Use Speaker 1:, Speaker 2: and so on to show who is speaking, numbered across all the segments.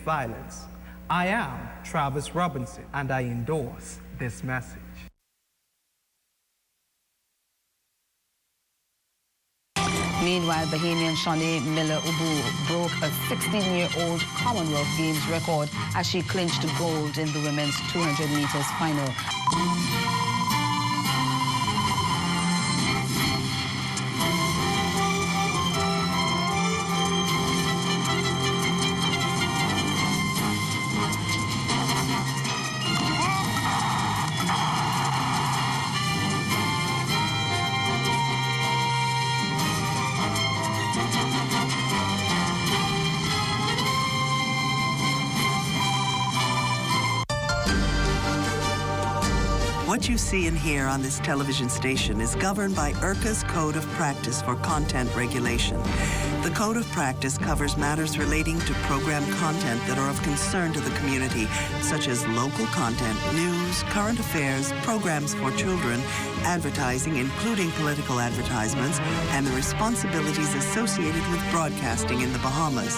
Speaker 1: against violence. I am Travis Robinson, and I endorse this message.
Speaker 2: Meanwhile, Bahamian Shanae Miller-Ubu broke a 16-year-old Commonwealth Games record as she clinched gold in the women's 200 meters final.
Speaker 3: What you see and hear on this television station is governed by IRCA's Code of Practice for Content Regulation. The Code of Practice covers matters relating to program content that are of concern to the community, such as local content, news, current affairs, programs for children, advertising, including political advertisements, and the responsibilities associated with broadcasting in the Bahamas.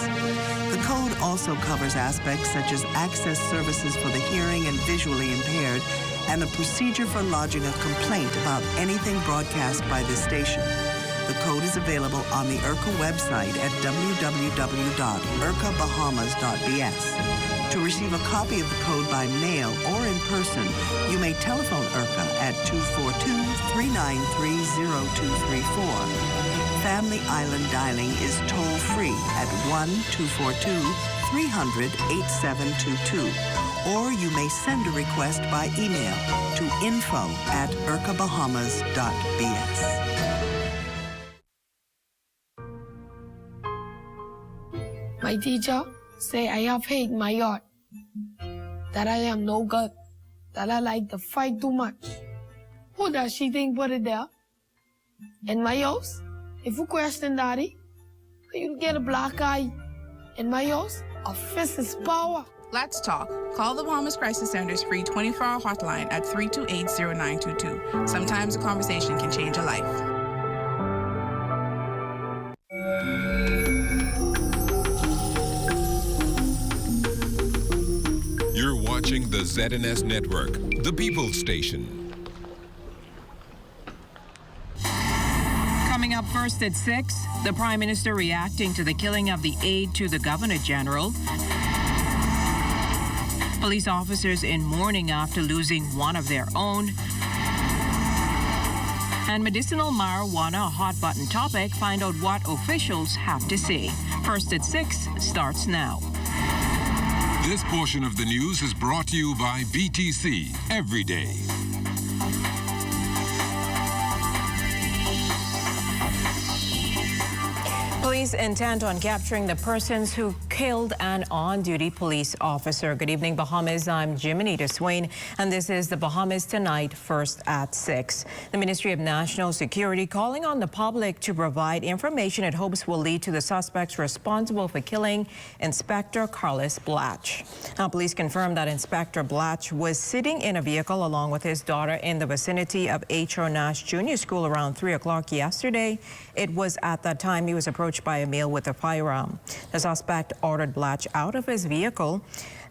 Speaker 3: The code also covers aspects such as access services for the hearing and visually impaired, and the procedure for lodging a complaint about anything broadcast by this station. The code is available on the IRCA website at www.ircabahamas.bs. To receive a copy of the code by mail or in person, you may telephone IRCA at 242-393-0234. Family Island dialing is toll-free at 1-242-300-8722. Or you may send a request by email to info@ircabahamas.bs.
Speaker 4: My teacher say I have hate in my heart, that I am no good, that I like to fight too much. Who does she think put it there? In my house, if you question Daddy, you get a black eye. In my house, a fist is power.
Speaker 5: Let's talk. Call the Bahamas Crisis Center's free 24-hour hotline at 328-0922. Sometimes a conversation can change a life.
Speaker 6: You're watching the ZNS Network, the People's Station.
Speaker 7: Coming up first at 6, the Prime Minister reacting to the killing of the aide to the Governor General. Police officers in mourning after losing one of their own. And medicinal marijuana, a hot-button topic. Find out what officials have to say. First at 6 starts now.
Speaker 6: This portion of the news is brought to you by BTC Every Day.
Speaker 8: Police intent on capturing the persons who killed an on-duty police officer. Good evening, Bahamas. I'm Jiminita Swain, and this is the Bahamas Tonight, first at 6. The Ministry of National Security calling on the public to provide information it hopes will lead to the suspects responsible for killing Inspector Carlos Blatch. Now, police confirmed that Inspector Blatch was sitting in a vehicle along with his daughter in the vicinity of H.R. Nash Junior School around 3 o'clock yesterday. It was at that time he was approached by a male with a firearm. The suspect ordered Blatch out of his vehicle.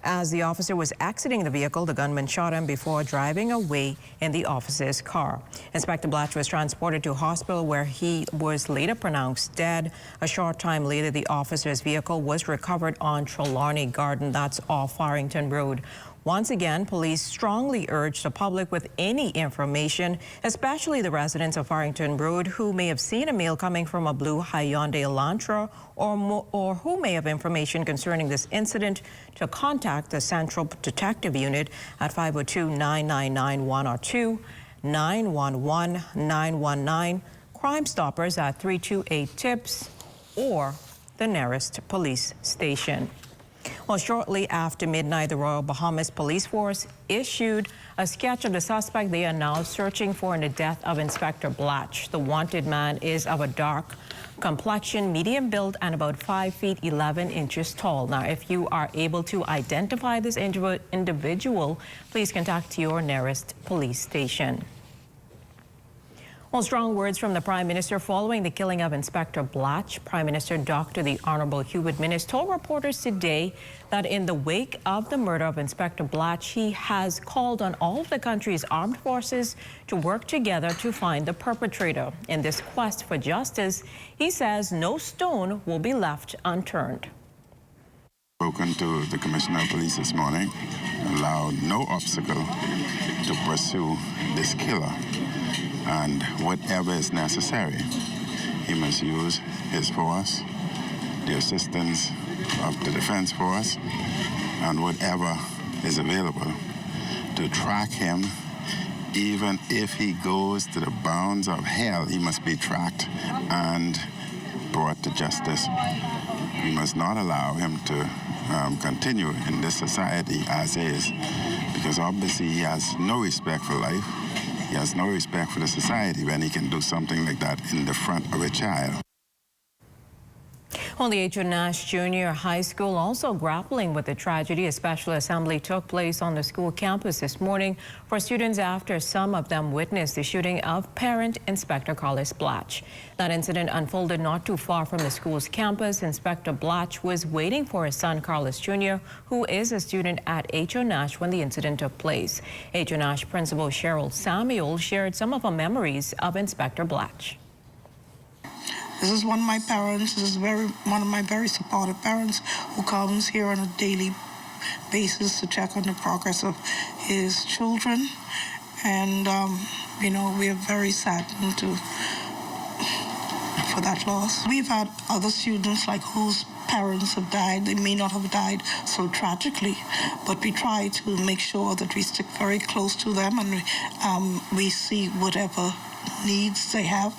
Speaker 8: As the officer was exiting the vehicle, the gunman shot him before driving away in the officer's car. Inspector Blatch was transported to a hospital where he was later pronounced dead. A short time later, the officer's vehicle was recovered on Trelawney Garden, that's off Farrington Road. Once again, police strongly urge the public with any information, especially the residents of Farrington Road who may have seen a male coming from a blue Hyundai Elantra or who may have information concerning this incident, to contact the Central Detective Unit at 502-999-102, 911-919, Crime Stoppers at 328-TIPS, or the nearest police station. Well, shortly after midnight, the Royal Bahamas Police Force issued a sketch of the suspect they are now searching for in the death of Inspector Blatch. The wanted man is of a dark complexion, medium build, and about 5 feet 11 inches tall. Now, if you are able to identify this individual, please contact your nearest police station. Well, strong words from the Prime Minister following the killing of Inspector Blatch. Prime Minister Dr. the Honorable Hubert Minnis told reporters today that in the wake of the murder of Inspector Blatch, he has called on all of the country's armed forces to work together to find the perpetrator. In this quest for justice, he says no stone will be left unturned.
Speaker 9: Spoken to the Commissioner of Police this morning, allowed no obstacle to pursue this killer. And whatever is necessary, he must use his force, the assistance of the defense force, and whatever is available to track him. Even if he goes to the bounds of hell, he must be tracked and brought to justice. We must not allow him to continue in this society as is, because obviously he has no respect for life. He has no respect for the society when he can do something like that in the front of a child.
Speaker 8: Well, the H.O. Nash Junior High School also grappling with the tragedy. A special assembly took place on the school campus this morning for students after some of them witnessed the shooting of parent Inspector Carlos Blatch. That incident unfolded not too far from the school's campus. Inspector Blatch was waiting for his son Carlos Jr., who is a student at H.O. Nash when the incident took place. H.O. Nash Principal Cheryl Samuel shared some of her memories of Inspector Blatch.
Speaker 10: This is one of my parents. This is one of my very supportive parents who comes here on a daily basis to check on the progress of his children. And, you know, we are very saddened for that loss. We've had other students like whose parents have died. They may not have died so tragically, but we try to make sure that we stick very close to them and we see whatever needs they have.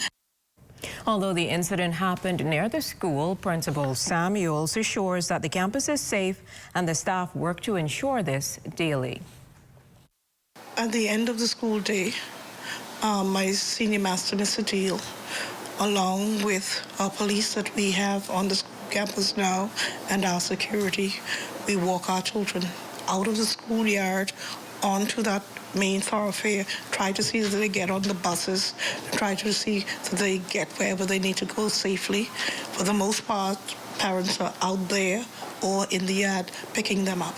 Speaker 8: Although the incident happened near the school, Principal Samuels assures that the campus is safe and the staff work to ensure this daily.
Speaker 10: At the end of the school day, my senior master, Mr. Deal, along with our police that we have on the campus now and our security, we walk our children out of the schoolyard onto that main thoroughfare, try to see that they get on the buses, try to see that they get wherever they need to go safely. For the most part, parents are out there or in the yard picking them up.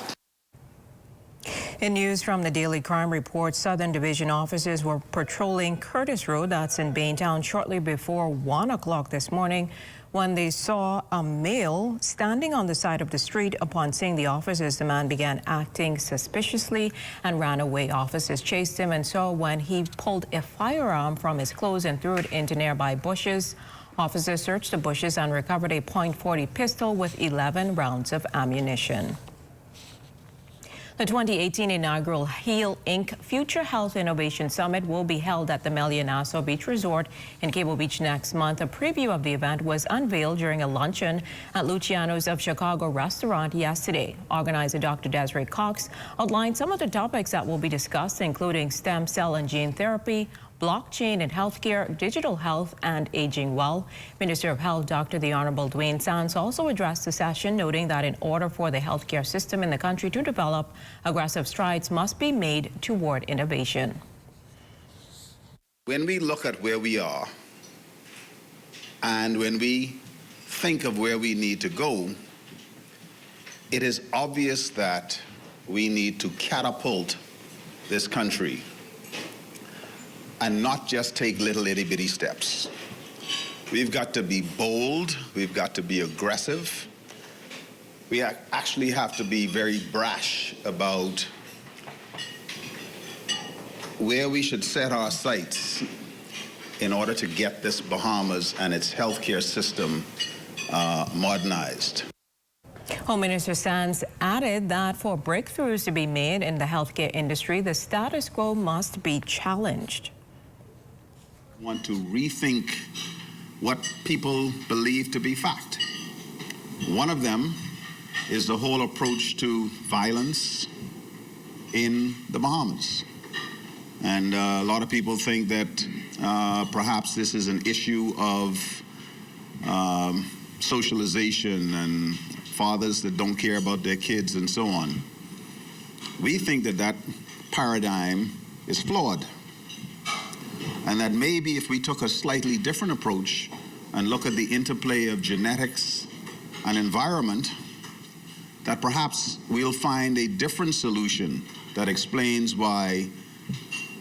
Speaker 8: In news from the Daily Crime Report, Southern Division officers were patrolling Curtis Road, that's in Baintown, shortly before 1 o'clock this morning when they saw a male standing on the side of the street. Upon seeing the officers, the man began acting suspiciously and ran away. Officers chased him and saw when he pulled a firearm from his clothes and threw it into nearby bushes. Officers searched the bushes and recovered a .40 pistol with 11 rounds of ammunition. The 2018 inaugural HEAL Inc. Future Health Innovation Summit will be held at the Melia Nassau Beach Resort in Cable Beach next month. A preview of the event was unveiled during a luncheon at Luciano's of Chicago restaurant yesterday. Organizer Dr. Desiree Cox outlined some of the topics that will be discussed, including stem cell and gene therapy, blockchain in healthcare, digital health, and aging well. Minister of Health Dr. the Honorable Dwayne Sands also addressed the session, noting that in order for the healthcare system in the country to develop, aggressive strides must be made toward innovation.
Speaker 11: When we look at where we are and when we think of where we need to go, it is obvious that we need to catapult this country and not just take little itty-bitty steps. We've got to be bold, we've got to be aggressive. We actually have to be very brash about where we should set our sights in order to get this Bahamas and its healthcare system modernized.
Speaker 8: Home Minister Sands added that for breakthroughs to be made in the healthcare industry, the status quo must be challenged.
Speaker 11: Want to rethink what people believe to be fact. One of them is the whole approach to violence in the Bahamas. And a lot of people think that perhaps this is an issue of socialization and fathers that don't care about their kids and so on. We think that that paradigm is flawed. and that maybe if we took a slightly different approach and look at the interplay of genetics and environment, that perhaps we'll find a different solution that explains why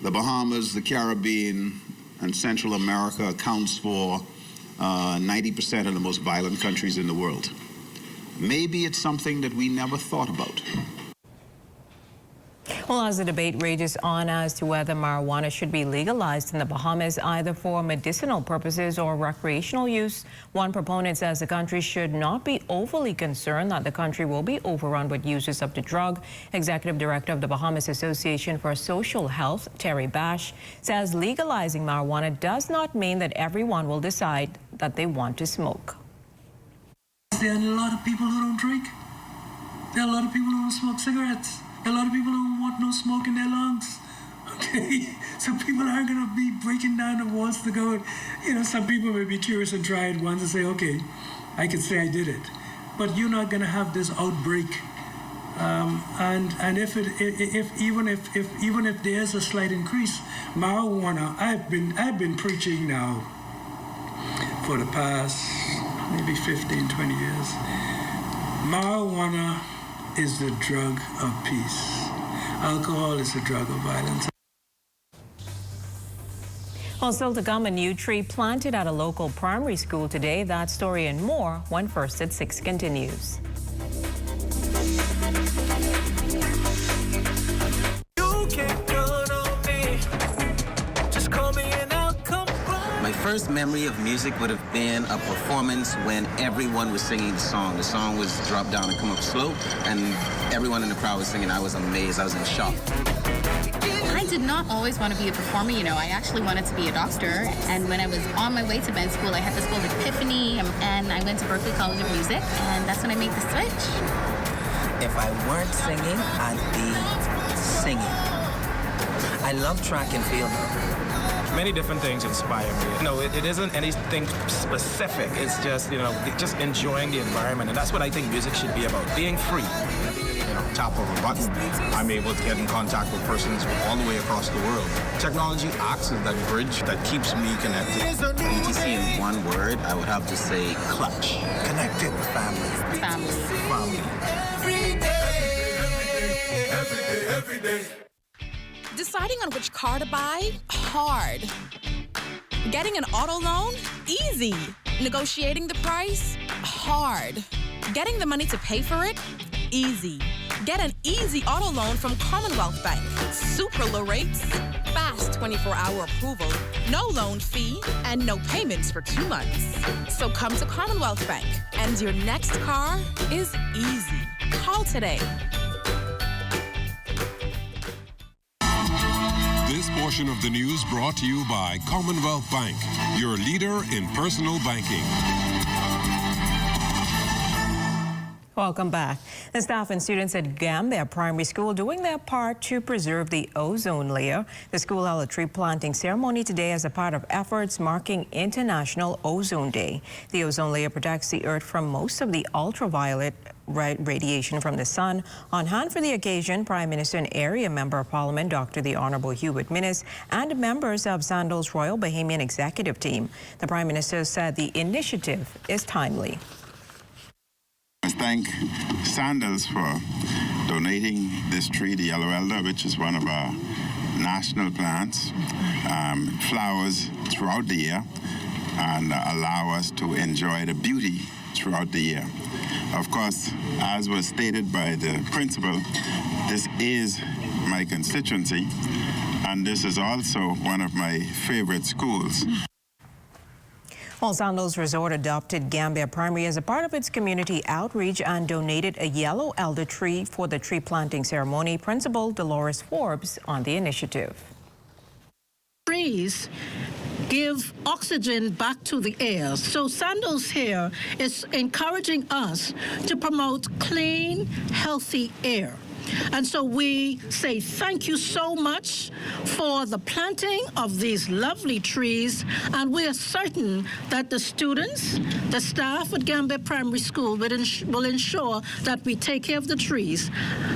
Speaker 11: the Bahamas, the Caribbean, and Central America accounts for 90% of the most violent countries in the world. Maybe it's something that we never thought about.
Speaker 8: Well, as the debate rages on as to whether marijuana should be legalized in the Bahamas, either for medicinal purposes or recreational use, one proponent says the country should not be overly concerned that the country will be overrun with users of the drug. Executive Director of the Bahamas Association for Social Health, Terry Bash, says legalizing marijuana does not mean that everyone will decide that they want to smoke.
Speaker 12: There are a lot of people who don't drink. There are a lot of people who don't smoke cigarettes. A lot of people don't want no smoke in their lungs, okay? So people aren't gonna be breaking down the walls to go, some people may be curious and try it once and say, okay, I can say I did it. But you're not gonna have this outbreak. And even if there's a slight increase, marijuana, I've been preaching now for the past maybe 15, 20 years. Marijuana is the drug of peace. Alcohol is the drug of violence.
Speaker 8: Well, still to come, a new tree planted at a local primary school today. That story and more when First at 6 continues.
Speaker 13: My first memory of music would have been a performance when everyone was singing the song. The song was drop down and come up slow, and everyone in the crowd was singing. I was amazed. I was in shock.
Speaker 14: I did not always want to be a performer, I actually wanted to be a doctor. And when I was on my way to med school, I had this whole epiphany, and I went to Berkeley College of Music, and that's when I made the switch.
Speaker 15: If I weren't singing, I'd be singing. I love track and field.
Speaker 16: Many different things inspire me. No, it isn't anything specific. It's just, just enjoying the environment. And that's what I think music should be about, being free.
Speaker 17: Tap of a button, I'm able to get in contact with persons all the way across the world. Technology acts as that bridge that keeps me connected.
Speaker 13: BTC in one word, I would have to say clutch.
Speaker 15: Connected family.
Speaker 14: Family.
Speaker 5: Every day. Deciding on which car to buy? Hard. Getting an auto loan? Easy. Negotiating the price? Hard. Getting the money to pay for it? Easy. Get an easy auto loan from Commonwealth Bank. Super low rates, fast 24-hour approval, no loan fee, and no payments for 2 months. So come to Commonwealth Bank, and your next car is easy. Call today.
Speaker 6: This portion of the news brought to you by Commonwealth Bank, your leader in personal banking.
Speaker 8: Welcome back. The staff and students at Gambia Primary School doing their part to preserve the ozone layer. The school held a tree planting ceremony today as a part of efforts marking International Ozone Day. The ozone layer protects the earth from most of the ultraviolet radiation from the sun. On hand for the occasion, Prime Minister and Area Member of Parliament, Dr. the Honorable Hubert Minnis, and members of Sandals Royal Bahamian Executive Team. The Prime Minister said the initiative is timely.
Speaker 9: I thank Sandals for donating this tree, the yellow elder, which is one of our national plants. Flowers throughout the year and allow us to enjoy the beauty throughout the year. Of course, as was stated by the principal, this is my constituency, and this is also one of my favorite schools.
Speaker 8: Well, Sandals Resort adopted Gambia Primary as a part of its community outreach and donated a yellow elder tree for the tree planting ceremony. Principal Dolores Forbes on the initiative.
Speaker 18: Trees give oxygen back to the air. So Sandals here is encouraging us to promote clean, healthy air. And so we say thank you so much for the planting of these lovely trees, and we are certain that the students, the staff at Gambia Primary School will ensure that we take care of the trees,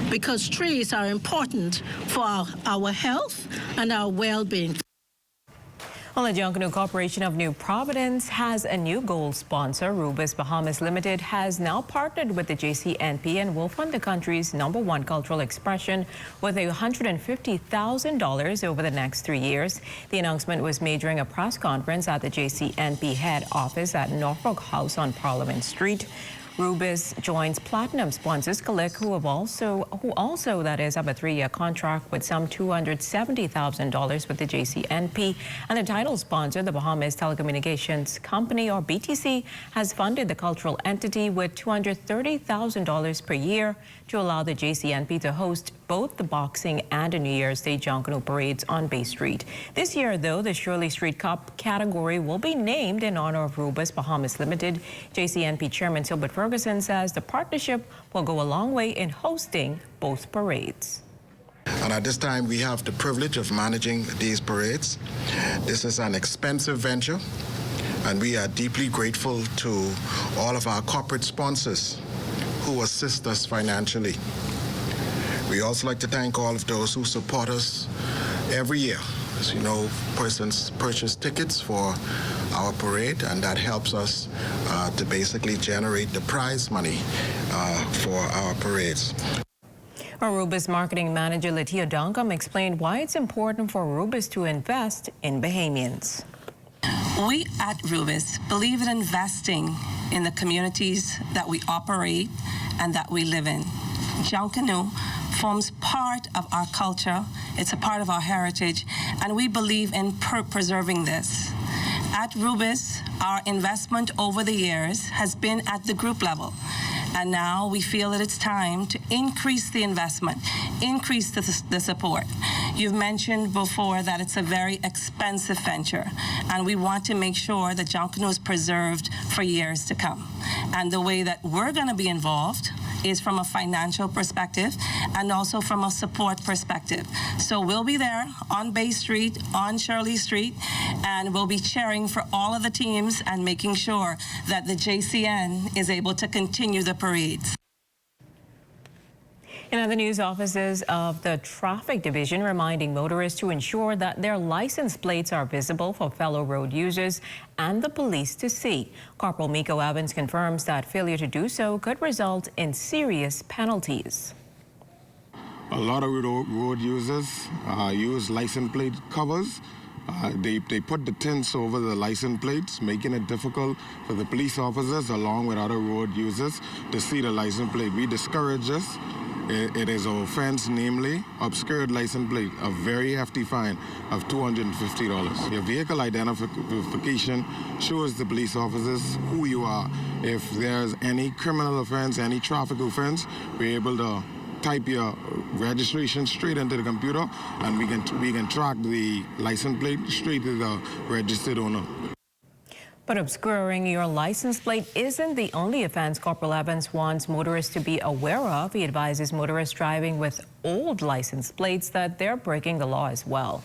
Speaker 18: because trees are important for our health and our well-being.
Speaker 8: Well, the Junkanoo Corporation of New Providence has a new gold sponsor. Rubis Bahamas Limited has now partnered with the JCNP and will fund the country's #1 cultural expression with $150,000 over the next 3 years. The announcement was made during a press conference at the JCNP head office at Norfolk House on Parliament Street. Rubis joins platinum sponsors Click, who also that is have a 3-year contract with some $270,000 with the JCNP, and the title sponsor, the Bahamas Telecommunications Company or BTC, has funded the cultural entity with $230,000 per year to allow the JCNP to host both the boxing and the New Year's Day Junkanoo parades on Bay Street. This year, though, the Shirley Street Cup category will be named in honor of Rubis Bahamas Limited. JCNP Chairman Silbert Ferguson says the partnership will go a long way in hosting both parades.
Speaker 19: And at this time, we have the privilege of managing these parades. This is an expensive venture, and we are deeply grateful to all of our corporate sponsors who assist us financially. We also like to thank all of those who support us every year. As you know, persons purchase tickets for our parade, and that helps us to basically generate the prize money for our parades.
Speaker 8: Our Rubis marketing manager, Latia Duncombe, explained why it's important for Rubis to invest in Bahamians.
Speaker 20: We at Rubis believe in investing in the communities that we operate and that we live in. Junkanoo forms part of our culture, it's a part of our heritage, and we believe in preserving this. At Rubis, our investment over the years has been at the group level, and now we feel that it's time to increase the investment, increase the support. You've mentioned before that it's a very expensive venture, and we want to make sure that Junkanoo is preserved for years to come. And the way that we're going to be involved is from a financial perspective and also from a support perspective. So we'll be there on Bay Street, on Shirley Street, and we'll be cheering for all of the teams and making sure that the JCN is able to continue the parades.
Speaker 8: In other news, officers of the Traffic Division reminding motorists to ensure that their license plates are visible for fellow road users and the police to see. Corporal Miko Evans confirms that failure to do so could result in serious penalties.
Speaker 21: A lot of road users use license plate covers. They put the tints over the license plates, making it difficult for the police officers along with other road users to see the license plate. We discourage this. It is an offense, namely obscured license plate, a very hefty fine of $250. Your vehicle identification shows the police officers who you are. If there's any criminal offense, any traffic offense, we're able to type your registration straight into the computer, and we can track the license plate straight to the registered owner.
Speaker 8: But obscuring your license plate isn't the only offense Corporal Evans wants motorists to be aware of. He advises motorists driving with old license plates that they're breaking the law as well.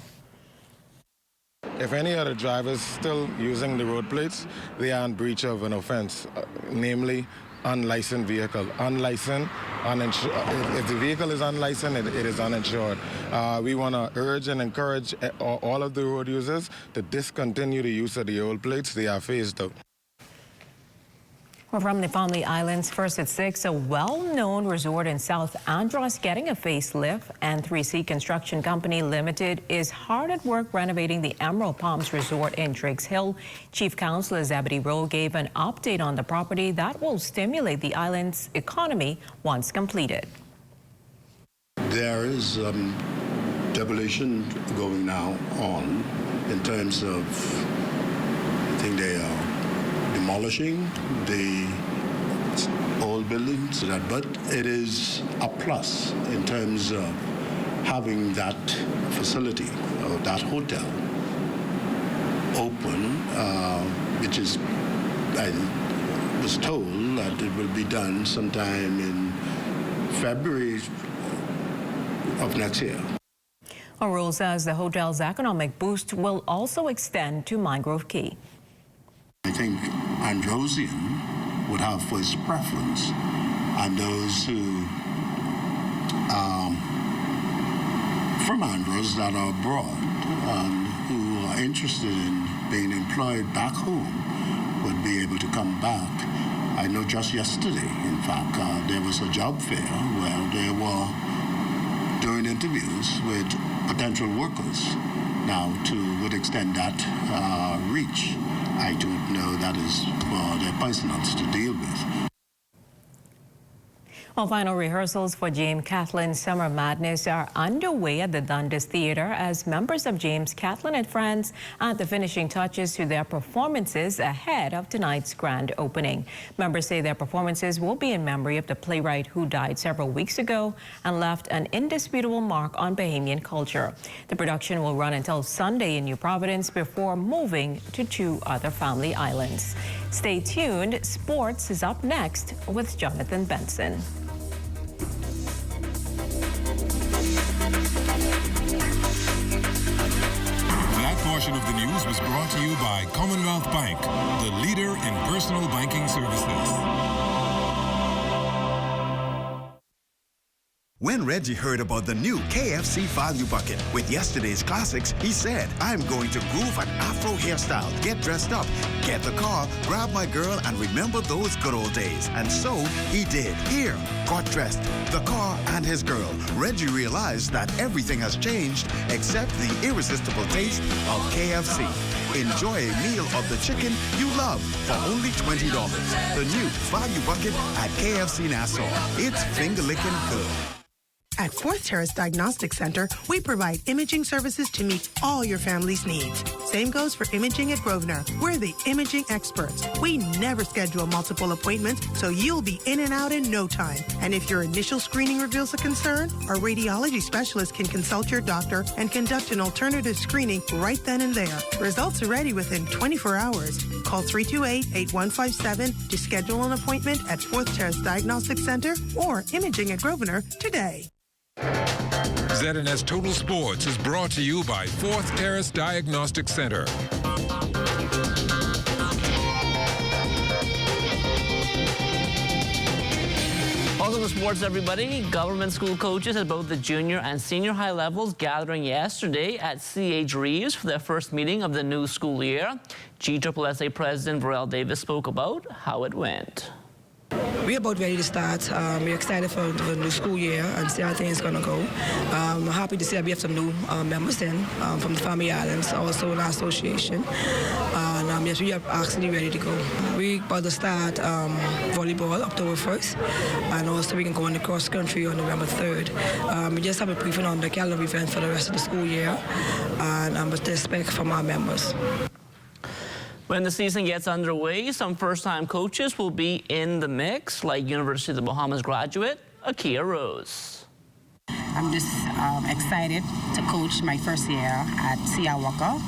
Speaker 21: If any other drivers still using the road plates, they are in breach of an offense, namely unlicensed vehicle. Unlicensed, uninsured. If the vehicle is unlicensed, it is uninsured. We want to urge and encourage all of the road users to discontinue the use of the old plates. They are phased out. Well, from the Family Islands, first at 6, a well-known resort in South Andros getting a facelift, and 3C Construction Company Limited is hard at work renovating the Emerald Palms Resort in Drakes Hill. Chief Counsellor Zebedee Rowe gave an update on the property that will stimulate the island's economy once completed.
Speaker 22: There is demolition going now on in terms of, I think they are demolishing the old buildings, but it is a plus in terms of having that facility or that hotel open, which is, I was told that it will be done sometime in February of next year.
Speaker 8: A rule says the hotel's economic boost will also extend to Mangrove Key.
Speaker 22: I think Androsian would have first preference, and those who from Andros that are abroad who were interested in being employed back home would be able to come back. I know just yesterday, in fact, there was a job fair where they were doing interviews with potential workers. Now, to what extent that reach, I don't know. That is for their personals to deal with.
Speaker 8: Well, final rehearsals for James Catlin's Summer Madness are underway at the Dundas Theatre as members of James Catlin and friends add the finishing touches to their performances ahead of tonight's grand opening. Members say their performances will be in memory of the playwright who died several weeks ago and left an indisputable mark on Bahamian culture. The production will run until Sunday in New Providence before moving to 2 other family islands. Stay tuned. Sports is up next with Jonathan Benson.
Speaker 6: That portion of the news was brought to you by Commonwealth Bank, the leader in personal banking services.
Speaker 1: When Reggie heard about the new KFC Value Bucket with yesterday's classics, he said, I'm going to groove an Afro hairstyle, get dressed up, get the car, grab my girl, and remember those good old days. And so he did. Here, got dressed, the car and his girl. Reggie realized that everything has changed except the irresistible taste of KFC. Enjoy a meal of the chicken you love for only $20. The new Value Bucket at KFC Nassau. It's finger-licking good.
Speaker 2: At Fourth Terrace Diagnostic Center, we provide imaging services to meet all your family's needs. Same goes for imaging at Grosvenor. We're the imaging experts. We never schedule multiple appointments, so you'll be in and out in no time. And if your initial screening reveals a concern, our radiology specialist can consult your doctor and conduct an alternative screening right then and there. Results are ready within 24 hours. Call 328-8157 to schedule an appointment at Fourth Terrace Diagnostic Center or Imaging at Grosvenor today.
Speaker 6: ZNS Total Sports is brought to you by Fourth Terrace Diagnostic Center.
Speaker 23: Welcome to sports, everybody. Government school coaches at both the junior and senior high levels gathering yesterday at C.H. Reeves for their first meeting of the new school year. GSSA President Varel Davis spoke about how it went.
Speaker 24: We're about ready to start. We're excited for the new school year and see how things going to go. I'm happy to see that we have some new members in from the Family Islands, also in our association. And yes, we are actually ready to go. We're about to start volleyball October 1st, and also we can go on the cross country on November 3rd. We just have a briefing on the calendar event for the rest of the school year, and what to expect from our members.
Speaker 23: When the season gets underway, some first-time coaches will be in the mix, like University of the Bahamas graduate Akia Rose.
Speaker 25: I'm just excited to coach my first year at Siawaka.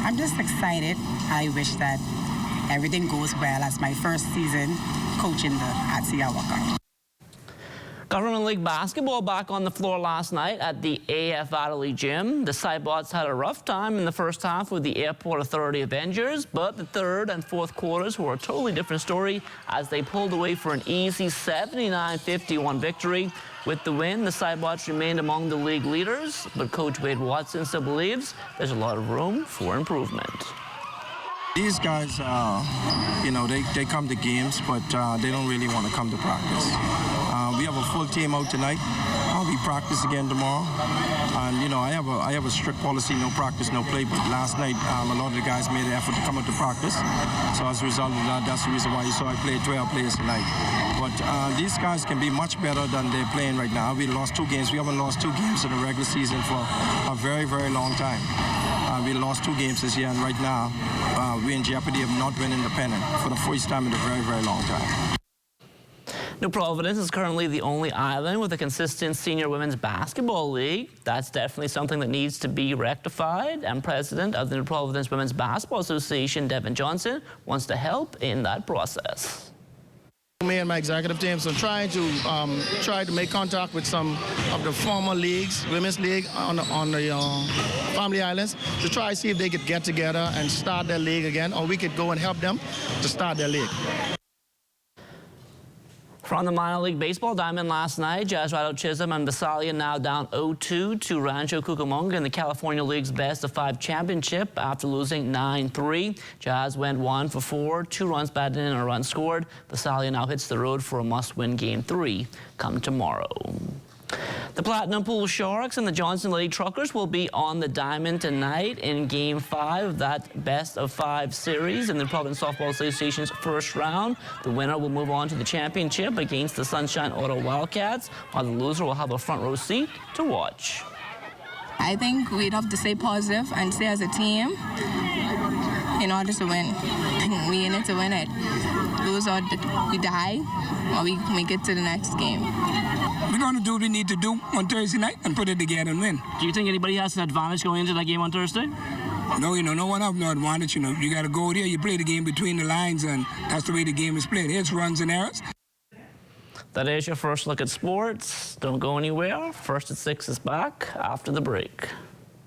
Speaker 25: I'm just excited. I wish that everything goes well as my first season coaching at Siawaka.
Speaker 23: Government League basketball back on the floor last night at the AF Adderley Gym. The Cybots had a rough time in the first half with the Airport Authority Avengers, but the third and fourth quarters were a totally different story as they pulled away for an easy 79-51 victory. With the win, the Cybots remained among the league leaders, but Coach Wade Watson still believes there's a lot of room for improvement.
Speaker 16: These guys, they come to games, but they don't really want to come to practice. We have a full team out tonight. We practice again tomorrow. And, I have a strict policy, no practice, no play. But last night, a lot of the guys made an effort to come out to practice. So as a result of that, that's the reason why you saw I played 12 players tonight. But these guys can be much better than they're playing right now. We lost 2 games. We haven't lost 2 games in the regular season for a very, very long time. We lost 2 games this year, and right now, we're in jeopardy of not winning the pennant for the first time in a very, very long time.
Speaker 23: New Providence is currently the only island with a consistent senior women's basketball league. That's definitely something that needs to be rectified, and President of the New Providence Women's Basketball Association, Devin Johnson, wants to help in that process.
Speaker 26: Me and my executive team are trying to make contact with some of the former leagues, women's league on the Family Islands, to try to see if they could get together and start their league again, or we could go and help them to start their league.
Speaker 23: From the minor league baseball diamond last night, Jazz rattled Chisholm and Visalia now down 0-2 to Rancho Cucamonga in the California League's best-of-5 championship after losing 9-3. Jazz went 1 for 4, 2 runs batted in and a run scored. Visalia now hits the road for a must-win Game 3 come tomorrow. The Platinum Pool Sharks and the Johnson Lady Truckers will be on the diamond tonight in Game 5 of that best-of-5 series in the Providence Softball Association's first round. The winner will move on to the championship against the Sunshine Auto Wildcats, while the loser will have a front-row seat to watch.
Speaker 3: I think we'd have to stay positive and stay as a team in order to win. We in it to win it. Lose or we die, or we make it to the next game.
Speaker 4: We're going to do what we need to do on Thursday night and put it together and win.
Speaker 23: Do you think anybody has an advantage going into that game on Thursday?
Speaker 4: No, no one has no advantage. You got to go there, you play the game between the lines, and that's the way the game is played. It's runs and errors.
Speaker 23: That is your first look at sports. Don't go anywhere. First at 6 is back after the break.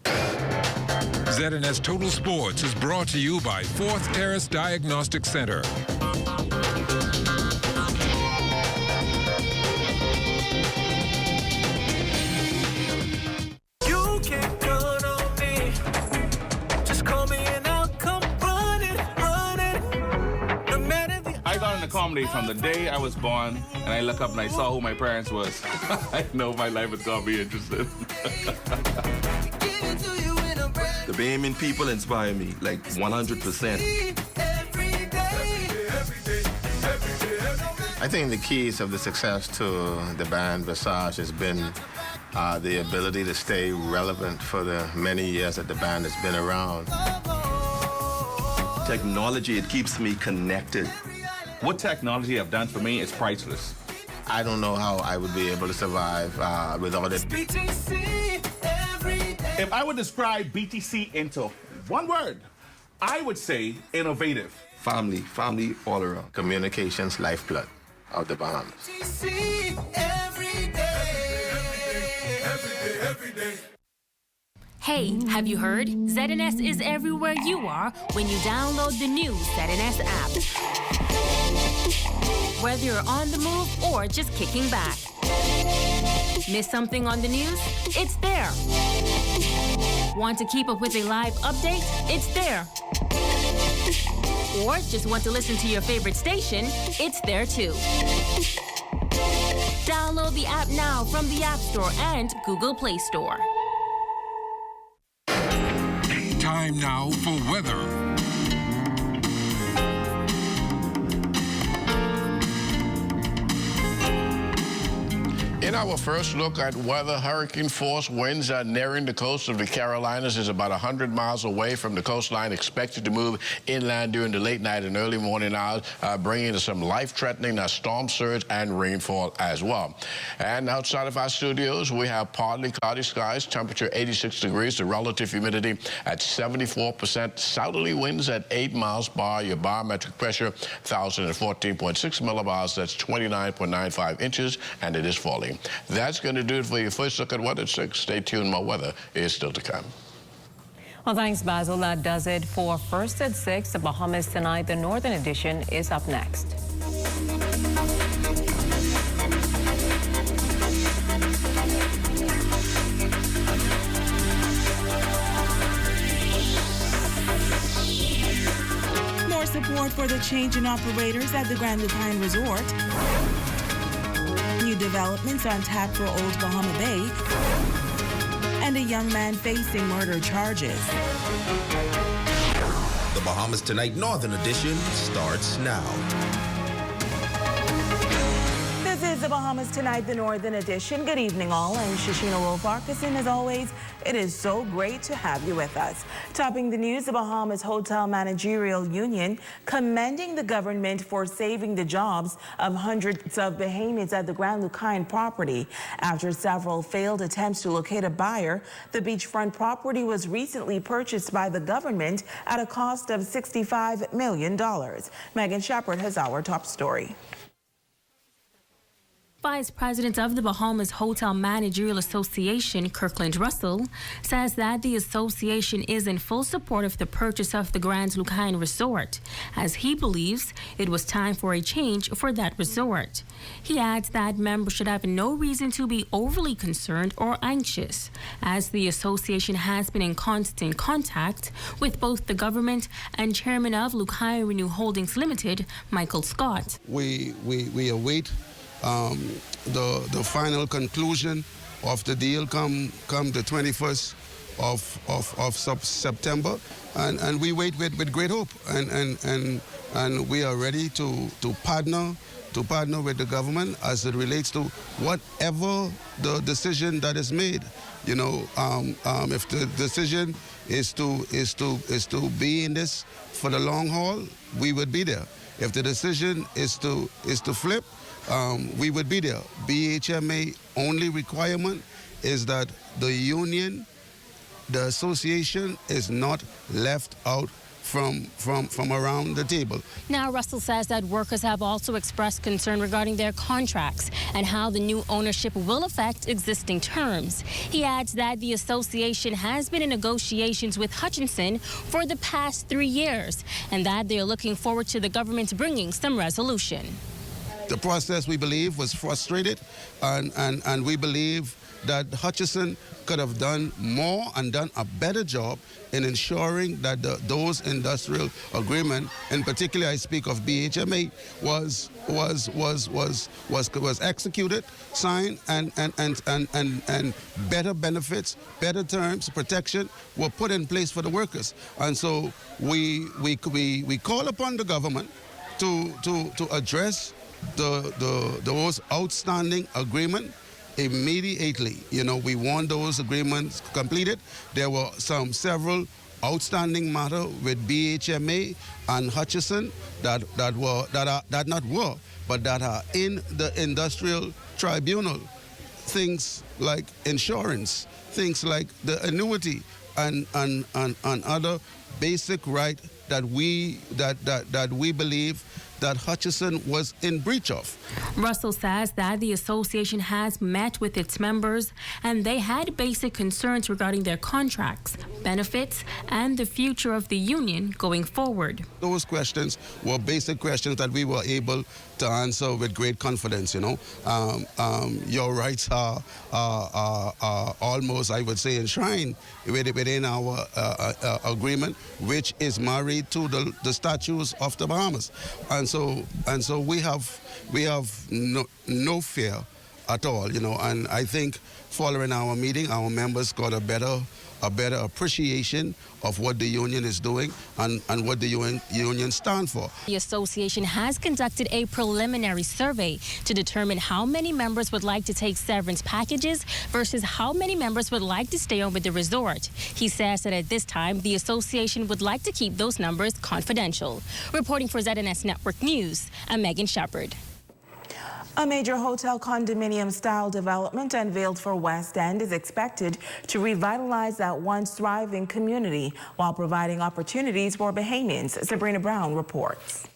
Speaker 6: ZNS Total Sports is brought to you by Fourth Terrace Diagnostic Center.
Speaker 7: Comedy from the day I was born, and I look up and I saw who my parents was. I know my life is gonna be interesting.
Speaker 10: The Bahamian people inspire me, like 100%.
Speaker 11: I think the keys of the success to the band Visage has been the ability to stay relevant for the many years that the band has been around.
Speaker 10: Technology, it keeps me connected.
Speaker 7: What technology have done for me is priceless.
Speaker 11: I don't know how I would be able to survive without it.
Speaker 7: If I would describe BTC into one word, I would say innovative.
Speaker 11: Family all around. Communications lifeblood of the Bahamas.
Speaker 12: Hey, have you heard? ZNS is everywhere you are when you download the new ZNS app. Whether you're on the move or just kicking back. Miss something on the news? It's there. Want to keep up with a live update? It's there. Or just want to listen to your favorite station? It's there too. Download the app now from the App Store and Google Play Store.
Speaker 6: Time now for weather.
Speaker 27: In our first look at weather, hurricane-force winds are nearing the coast of the Carolinas. Is about 100 miles away from the coastline, expected to move inland during the late night and early morning hours, bringing some life-threatening storm surge and rainfall as well. And outside of our studios, we have partly cloudy skies, temperature 86 degrees, the relative humidity at 74%, southerly winds at 8 miles per hour, your barometric pressure 1,014.6 millibars, that's 29.95 inches, and it is falling. That's going to do it for your first look at weather at 6. Stay tuned, more weather is still to come.
Speaker 8: Well, thanks, Basil. That does it for First at 6. The Bahamas Tonight, the Northern Edition, is up next.
Speaker 28: More support for the change in operators at the Grand Bahama Resort. New developments on tap for Old Bahama Bay, and a young man facing murder charges.
Speaker 29: The Bahamas Tonight Northern Edition starts now.
Speaker 28: This is the Bahamas Tonight, the Northern Edition. Good evening, all. I'm Shashina Wolf-Arkus, and as always, it is so great to have you with us. Topping the news, the Bahamas Hotel Managerial Union commending the government for saving the jobs of hundreds of Bahamians at the Grand Bahama property. After several failed attempts to locate a buyer, the beachfront property was recently purchased by the government at a cost of $65 million. Megan Shepard has our top story.
Speaker 12: Vice President of the Bahamas Hotel Managerial Association, Kirkland Russell, says that the association is in full support of the purchase of the Grand Bahama Resort, as he believes it was time for a change for that resort. He adds that members should have no reason to be overly concerned or anxious, as the association has been in constant contact with both the government and chairman of Lukai Renew Holdings Limited, Michael Scott.
Speaker 5: We await the final conclusion of the deal come the 21st of September, and we wait with great hope, and we are ready to partner with the government as it relates to whatever the decision that is made. You know, if the decision is to be in this for the long haul, we would be there. If the decision is to flip, we would be there. BHMA only requirement is that the union, the association, is not left out from around the table.
Speaker 12: Now, Russell says that workers have also expressed concern regarding their contracts and how the new ownership will affect existing terms. He adds that the association has been in negotiations with Hutchinson for the past 3 years and that they are looking forward to the government bringing some resolution.
Speaker 5: The process, we believe, was frustrated, and we believe that Hutchison could have done more and done a better job in ensuring that those industrial agreement, in particular I speak of BHMA, was executed, signed, and better benefits, better terms, protection were put in place for the workers. And so we call upon the government to address those outstanding agreement immediately. You know, we want those agreements completed. There were several outstanding matters with BHMA and Hutchison that are in the industrial tribunal. Things like insurance, things like the annuity, and other basic right that we believe that Hutchison was in breach of.
Speaker 12: Russell says that the association has met with its members and they had basic concerns regarding their contracts, benefits, and the future of the union going forward.
Speaker 5: Those questions were basic questions that we were able to answer with great confidence. You know, your rights are almost, I would say, enshrined within our agreement, which is married to the statutes of the Bahamas, and so we have no fear at all. You know, and I think following our meeting, our members got a better appreciation of what the union is doing and what the union stand for.
Speaker 12: The association has conducted a preliminary survey to determine how many members would like to take severance packages versus how many members would like to stay on with the resort. He says that at this time, the association would like to keep those numbers confidential. Reporting for ZNS Network News, I'm Megan Shepard.
Speaker 28: A major hotel condominium-style development unveiled for West End is expected to revitalize that once thriving community while providing opportunities for Bahamians. Sabrina Brown reports.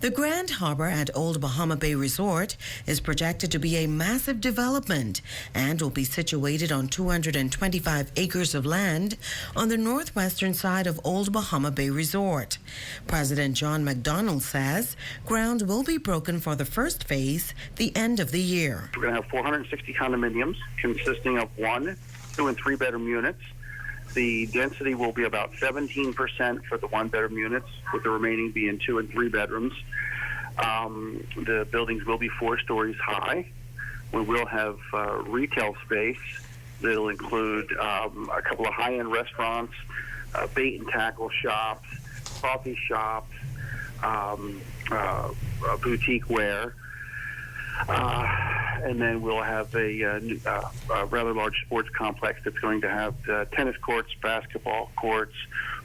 Speaker 9: The Grand Harbor at Old Bahama Bay Resort is projected to be a massive development and will be situated on 225 acres of land on the northwestern side of Old Bahama Bay Resort. President John McDonald says ground will be broken for the first phase the end of the year.
Speaker 13: We're going to have 460 condominiums consisting of 1, 2, and 3 bedroom units. The density will be about 17% for the 1-bedroom units, with the remaining being 2 and 3 bedrooms. The buildings will be 4 stories high. We will have retail space that'll include a couple of high-end restaurants, bait and tackle shops, coffee shops, boutique wear. And then we'll have a rather large sports complex that's going to have tennis courts, basketball courts,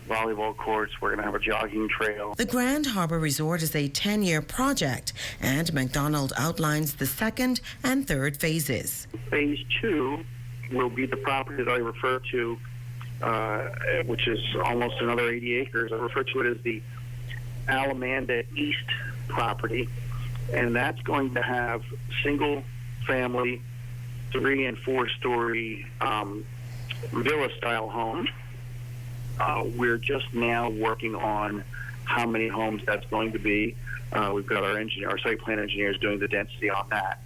Speaker 13: volleyball courts. We're going to have a jogging trail.
Speaker 9: The Grand Harbor Resort is a 10-year project, and McDonald outlines the second and third phases.
Speaker 13: Phase 2 will be the property that I refer to, which is almost another 80 acres. I refer to it as the Alamanda East property. and that's going to have single-family, 3- and 4-story villa-style homes. We're just now working on how many homes that's going to be. We've got our site plan engineers doing the density on that.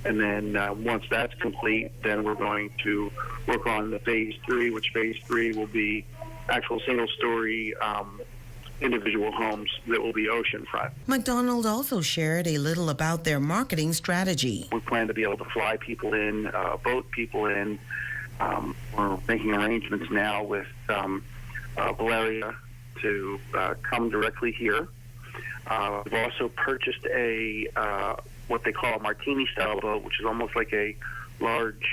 Speaker 13: And then once that's complete, then we're going to work on the phase 3, which phase 3 will be actual single-story individual homes that will be oceanfront.
Speaker 9: McDonald also shared a little about their marketing strategy.
Speaker 13: We plan to be able to fly people in, boat people in. We're making arrangements now with Valeria to come directly here. We've also purchased a what they call a martini-style boat, which is almost like a large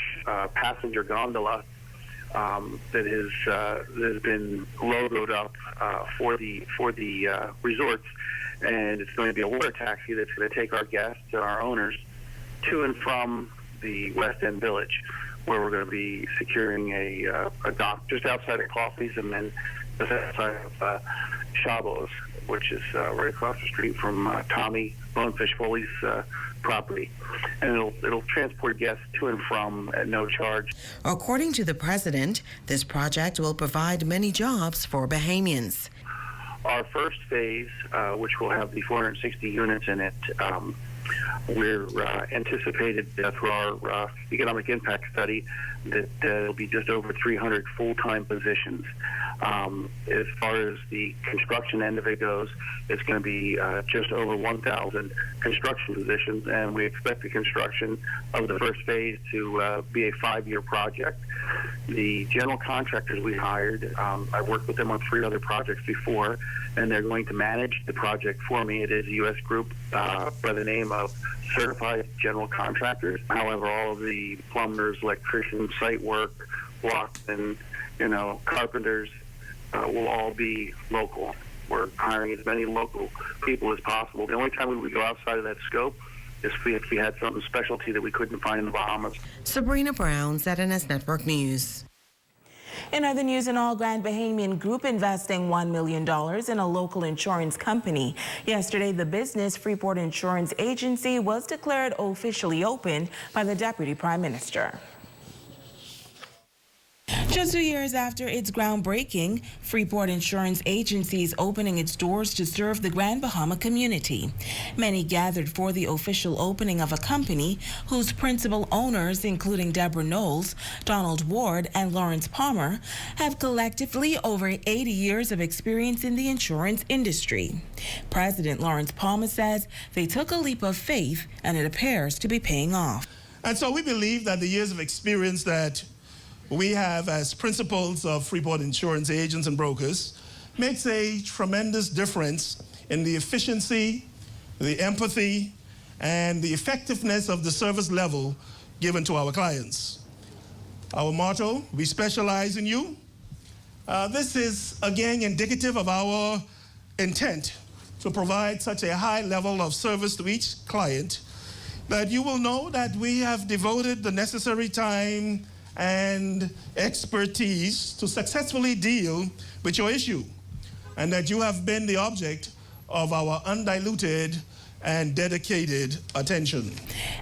Speaker 13: passenger gondola that has been logoed up for the resorts, and it's going to be a water taxi that's going to take our guests and our owners to and from the West End Village, where we're going to be securing a dock just outside of Coffey's and then just outside of Chabos, which is right across the street from Tommy Bonefish Foley's property. And it'll transport guests to and from at no charge.
Speaker 9: According to the president, this project will provide many jobs for Bahamians.
Speaker 13: Our first phase, which will have the 460 units in it, we're anticipated through our economic impact study that there'll be just over 300 full-time positions. As far as the construction end of it goes, it's going to be just over 1,000 construction positions, and we expect the construction of the first phase to be a 5-year project. The general contractors we hired, I worked with them on 3 other projects before, and they're going to manage the project for me. It is a U.S. group by the name of Certified General Contractors. However, all of the plumbers, electricians, site work, locksmen, carpenters will all be local. We're hiring as many local people as possible. The only time we would go outside of that scope is if we had something specialty that we couldn't find in the Bahamas.
Speaker 9: Sabrina Brown, ZNS Network News.
Speaker 28: In other news, an all Grand Bahamian group investing $1 million in a local insurance company. Yesterday, the business Freeport Insurance Agency was declared officially open by the Deputy Prime Minister. Just 2 years after its groundbreaking, Freeport Insurance Agency is opening its doors to serve the Grand Bahama community. Many gathered for the official opening of a company whose principal owners, including Deborah Knowles, Donald Ward, and Lawrence Palmer, have collectively over 80 years of experience in the insurance industry. President Lawrence Palmer says they took a leap of faith, and it appears to be paying off.
Speaker 1: And so we believe that the years of experience that we have as principals of Freeport Insurance agents and brokers makes a tremendous difference in the efficiency, the empathy, and the effectiveness of the service level given to our clients. Our motto, we specialize in you. This is again indicative of our intent to provide such a high level of service to each client that you will know that we have devoted the necessary time and expertise to successfully deal with your issue, and that you have been the object of our undiluted and dedicated attention.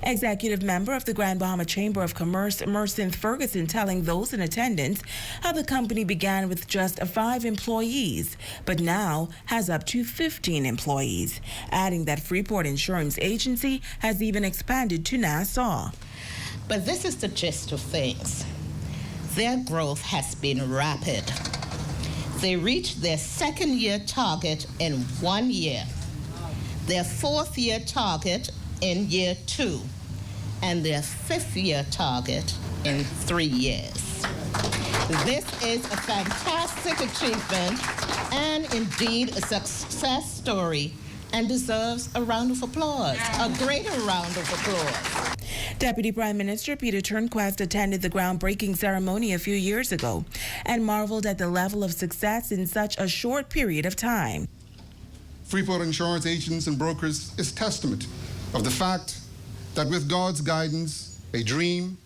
Speaker 28: Executive member of the Grand Bahama Chamber of Commerce, Mercynth Ferguson, telling those in attendance how the company began with just 5 employees, but now has up to 15 employees, adding that Freeport Insurance Agency has even expanded to Nassau.
Speaker 14: But this is the gist of things. Their growth has been rapid. They reached their 2nd-year target in 1 year, their 4th-year target in year 2, and their 5th-year target in 3 years. This is a fantastic achievement and indeed a success story, and deserves a round of applause, a greater round of applause.
Speaker 28: Deputy Prime Minister Peter Turnquest attended the groundbreaking ceremony a few years ago and marveled at the level of success in such a short period of time.
Speaker 15: Freeport Insurance agents and brokers is testament of the fact that with God's guidance, a dream,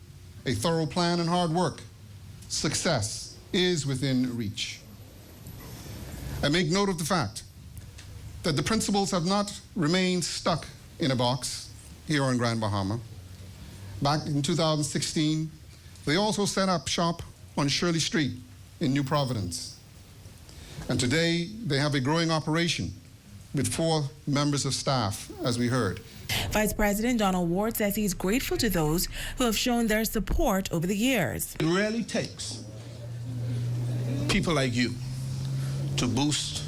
Speaker 15: a thorough plan, and hard work, success is within reach. I make note of the fact that the principals have not remained stuck in a box here on Grand Bahama. Back in 2016, they also set up shop on Shirley Street in New Providence. And today, they have a growing operation with 4 members of staff, as we heard.
Speaker 28: Vice President Donald Ward says he's grateful to those who have shown their support over the years.
Speaker 2: It really takes people like you to boost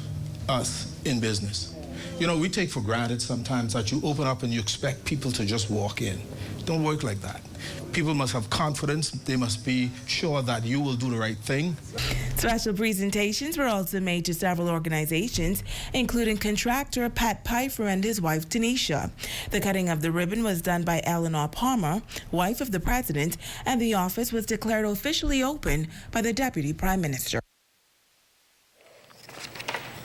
Speaker 2: us in business. You know, we take for granted sometimes that you open up and you expect people to just walk in. It don't work like that. People must have confidence. They must be sure that you will do the right thing.
Speaker 28: Special presentations were also made to several organizations, including contractor Pat Pfeiffer and his wife Tanisha. The cutting of the ribbon was done by Eleanor Palmer, wife of the president, and the office was declared officially open by the Deputy Prime Minister.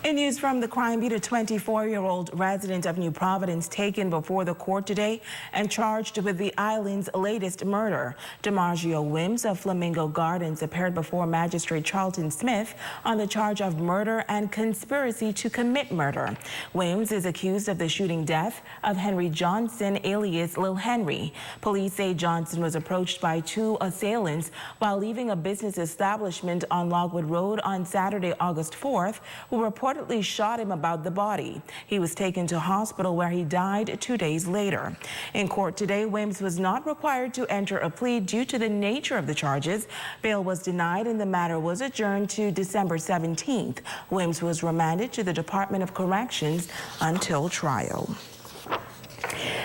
Speaker 28: In news from the crime beat, a 24-year-old resident of New Providence taken before the court today and charged with the island's latest murder. DeMargio Wims of Flamingo Gardens appeared before Magistrate Charlton Smith on the charge of murder and conspiracy to commit murder. Wims is accused of the shooting death of Henry Johnson, alias Lil Henry. Police say Johnson was approached by 2 assailants while leaving a business establishment on Logwood Road on Saturday, August 4th, who reportedly shot him about the body. He was taken to hospital where he died 2 days later. In court today, Wims was not required to enter a plea due to the nature of the charges. Bail was denied and the matter was adjourned to December 17th. Wims was remanded to the Department of Corrections until trial.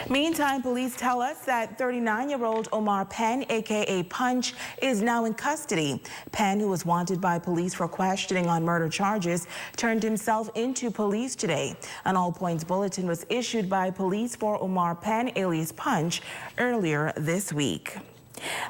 Speaker 28: Meantime, police tell us that 39-year-old Omar Penn, a.k.a. Punch, is now in custody. Penn, who was wanted by police for questioning on murder charges, turned himself into police today. An all-points bulletin was issued by police for Omar Penn, alias Punch, earlier this week.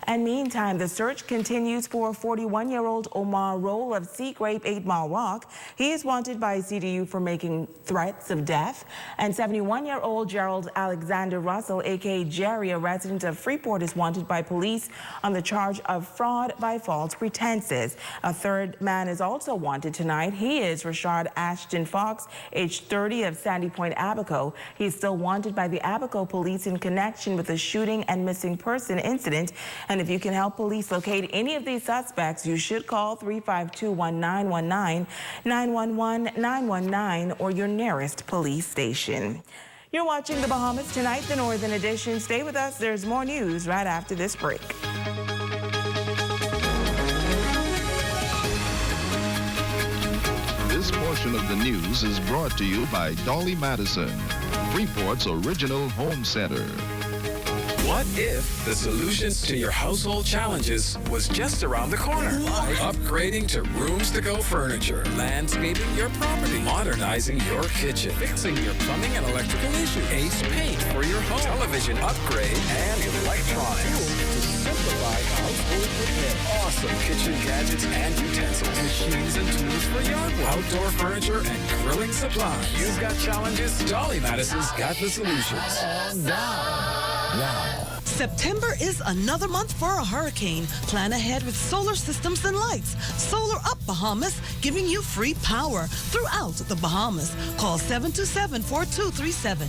Speaker 28: And meantime, the search continues for 41-year-old Omar Roll of Seagrape 8 Mile Rock. He is wanted by CDU for making threats of death. And 71-year-old Gerald Alexander Russell, a.k.a. Jerry, a resident of Freeport, is wanted by police on the charge of fraud by false pretenses. A third man is also wanted tonight. He is Rashard Ashton Fox, age 30, of Sandy Point, Abaco. He is still wanted by the Abaco police in connection with the shooting and missing person incident. And if you can help police locate any of these suspects, you should call 352-1919, 911-919, or your nearest police station. You're watching the Bahamas Tonight, the Northern Edition. Stay with us. There's more news right after this break.
Speaker 17: This portion of the news is brought to you by Dolly Madison, Freeport's original home center.
Speaker 18: What if the solutions to your household challenges was just around the corner? Upgrading to rooms-to-go furniture, landscaping your property, modernizing your kitchen, fixing your plumbing and electrical issues, Ace Paint for your home, television upgrade, and electronics. To simplify household repair, awesome kitchen gadgets and utensils, machines and tools for yard work, outdoor furniture and grilling supplies. You've got challenges, Dolly Madison's got the solutions. Now.
Speaker 19: September is another month for a hurricane. Plan ahead with solar systems and lights. Solar Up Bahamas, giving you free power throughout the Bahamas. Call 727-4237.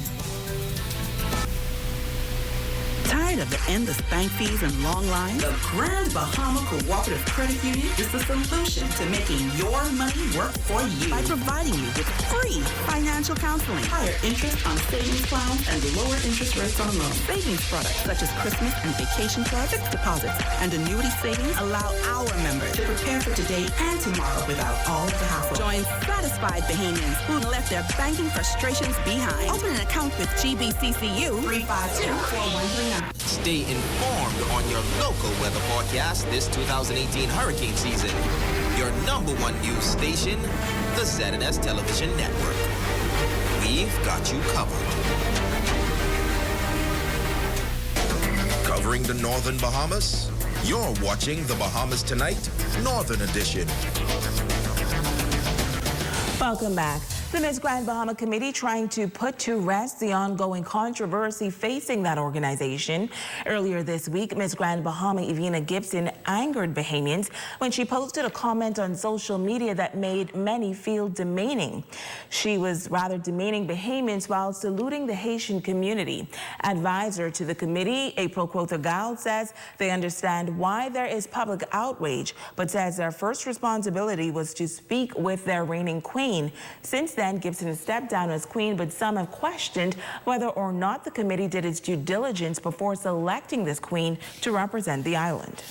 Speaker 20: Tired of the endless bank fees and long lines? The Grand Bahama Cooperative Credit Union is the solution to making your money work for you by providing you with free financial counseling, higher interest on savings plans, and lower interest rates on loans. Savings products such as Christmas and vacation club, fixed deposits, and annuity savings allow our members to prepare for today and tomorrow without all of the hassle. Join satisfied Bahamians who left their banking frustrations behind. Open an account with GBCCU 352-4139.
Speaker 29: Stay informed on your local weather forecast this 2018 hurricane season. Your #1 news station, the ZNS Television Network. We've got you covered. Covering the Northern Bahamas, you're watching the Bahamas Tonight, Northern Edition.
Speaker 28: Welcome back. The Miss Grand Bahama Committee trying to put to rest the ongoing controversy facing that organization. Earlier this week, Miss Grand Bahama Evina Gibson angered Bahamians when she posted a comment on social media that made many feel demeaning. She was rather demeaning Bahamians while saluting the Haitian community. Advisor to the committee, April Quotha-Gal, says they understand why there is public outrage, but says their first responsibility was to speak with their reigning queen. Since then, Gibson has stepped down as queen, but some have questioned whether or not the committee did its due diligence before selecting this queen to represent the island.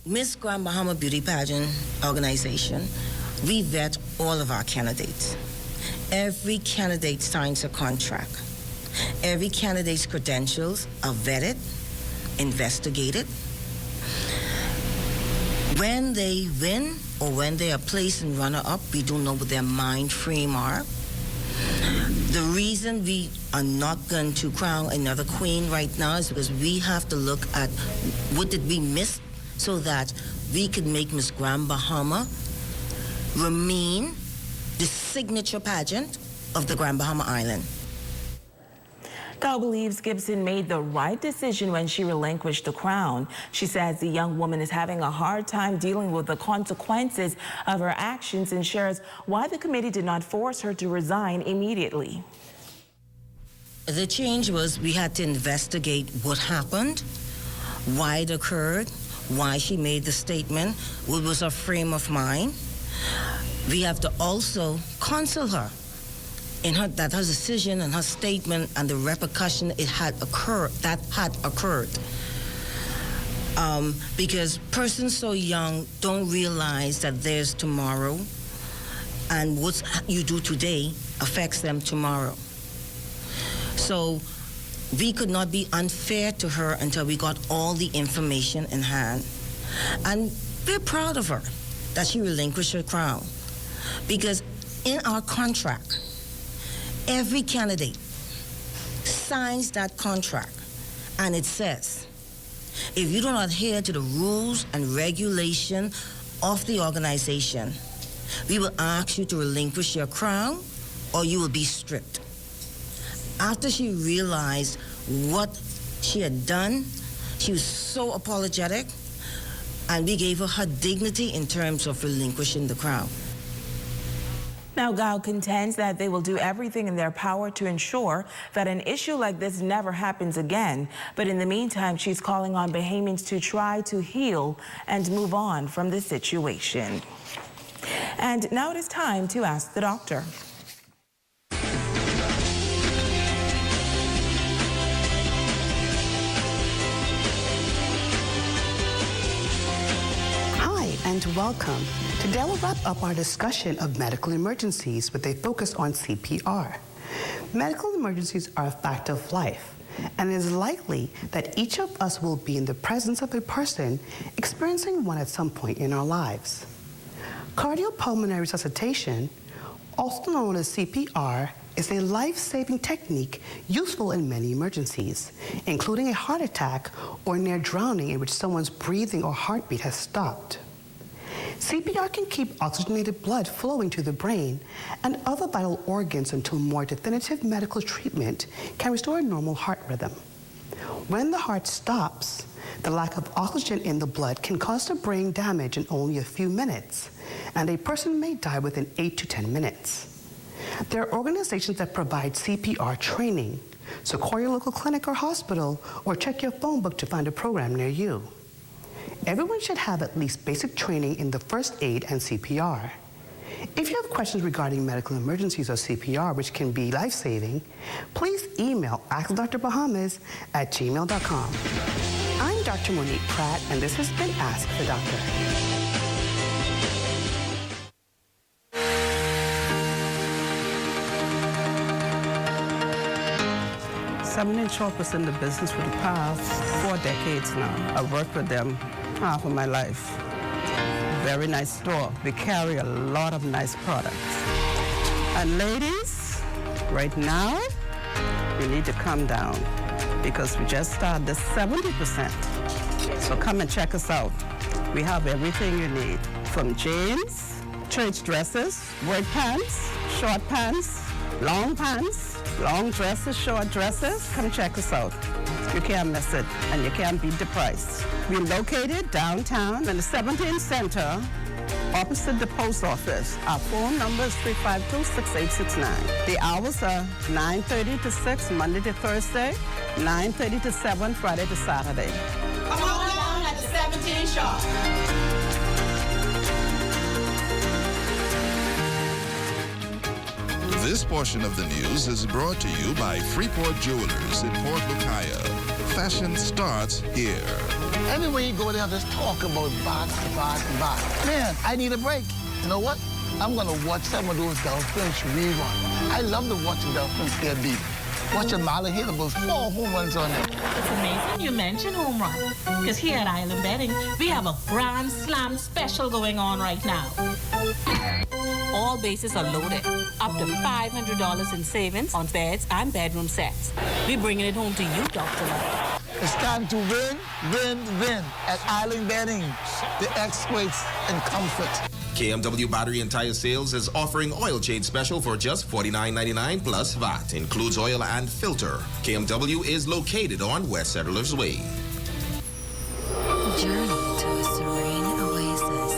Speaker 9: Miss Grand Bahama Beauty Pageant Organization, we vet all of our candidates. Every candidate signs a contract. Every candidate's credentials are vetted, investigated. When they win or when they are placed in runner-up, we don't know what their mind frame are. The reason we are not going to crown another queen right now is because we have to look at what did we miss so that we could make Miss Grand Bahama remain the signature pageant of the Grand Bahama Island.
Speaker 28: Gal believes Gibson made the right decision when she relinquished the crown. She says the young woman is having a hard time dealing with the consequences of her actions and shares why the committee did not force her to resign immediately.
Speaker 9: The change was we had to investigate what happened, why it occurred, why she made the statement, what was her frame of mind. We have to also counsel her in her decision and her statement and the repercussion that had occurred. Because persons so young don't realize that there's tomorrow, and what you do today affects them tomorrow. So we could not be unfair to her until we got all the information in hand. And we're proud of her that she relinquished her crown, because in our contract, every candidate signs that contract, and it says, if you do not adhere to the rules and regulation of the organization, we will ask you to relinquish your crown or you will be stripped. After she realized what she had done, she was so apologetic, and we gave her her dignity in terms of relinquishing the crown.
Speaker 28: Now, Gal contends that they will do everything in their power to ensure that an issue like this never happens again. But in the meantime, she's calling on Bahamians to try to heal and move on from this situation. And now it is time to ask the doctor.
Speaker 3: And welcome. Today we'll wrap up our discussion of medical emergencies with a focus on CPR. Medical emergencies are a fact of life, and it is likely that each of us will be in the presence of a person experiencing one at some point in our lives. Cardiopulmonary resuscitation, also known as CPR, is a life-saving technique useful in many emergencies, including a heart attack or near drowning in which someone's breathing or heartbeat has stopped. CPR can keep oxygenated blood flowing to the brain and other vital organs until more definitive medical treatment can restore a normal heart rhythm. When the heart stops, the lack of oxygen in the blood can cause the brain damage in only a few minutes, and a person may die within 8 to 10 minutes. There are organizations that provide CPR training, so call your local clinic or hospital or check your phone book to find a program near you. Everyone should have at least basic training in the first aid and CPR. If you have questions regarding medical emergencies or CPR, which can be life-saving, please email askdrbahamas@gmail.com. I'm Dr. Monique Pratt, and this has been Ask the Doctor.
Speaker 4: 7 Shop was in the business for the past 4 decades now. I've worked with them half of my life. Very nice store. We carry a lot of nice products. And ladies, right now, you need to come down because we just started the 70%. So come and check us out. We have everything you need, from jeans, church dresses, work pants, short pants, long dresses, short dresses. Come check us out. You can't miss it, and you can't beat the price. We're located downtown in the 17th Center, opposite the post office. Our phone number is 352-6869. The hours are 9:30 to 6, Monday to Thursday, 9:30 to 7, Friday to Saturday.
Speaker 14: Come on down at the 17th shop.
Speaker 17: This portion of the news is brought to you by Freeport Jewelers in Port Lucaya. Fashion starts here.
Speaker 7: Everywhere you go, they'll just talk about box. Man, I need a break. You know what? I'm going to watch some of those Dolphins rerun. I love to watch the Dolphins get beat. Watching Marlon hit those 4 home runs on there.
Speaker 10: It's amazing you mentioned home run, because here at Island Bedding, we have a Grand Slam special going on right now. All bases are loaded. Up to $500 in savings on beds and bedroom sets. We're bringing it home to you, Dr. Love.
Speaker 7: It's time to win at Island Bedding, the experts in comfort.
Speaker 29: KMW Battery and Tire Sales is offering oil change special for just $49.99 plus VAT. Includes oil and filter. KMW is located on West Settlers Way.
Speaker 16: Journey to a serene oasis.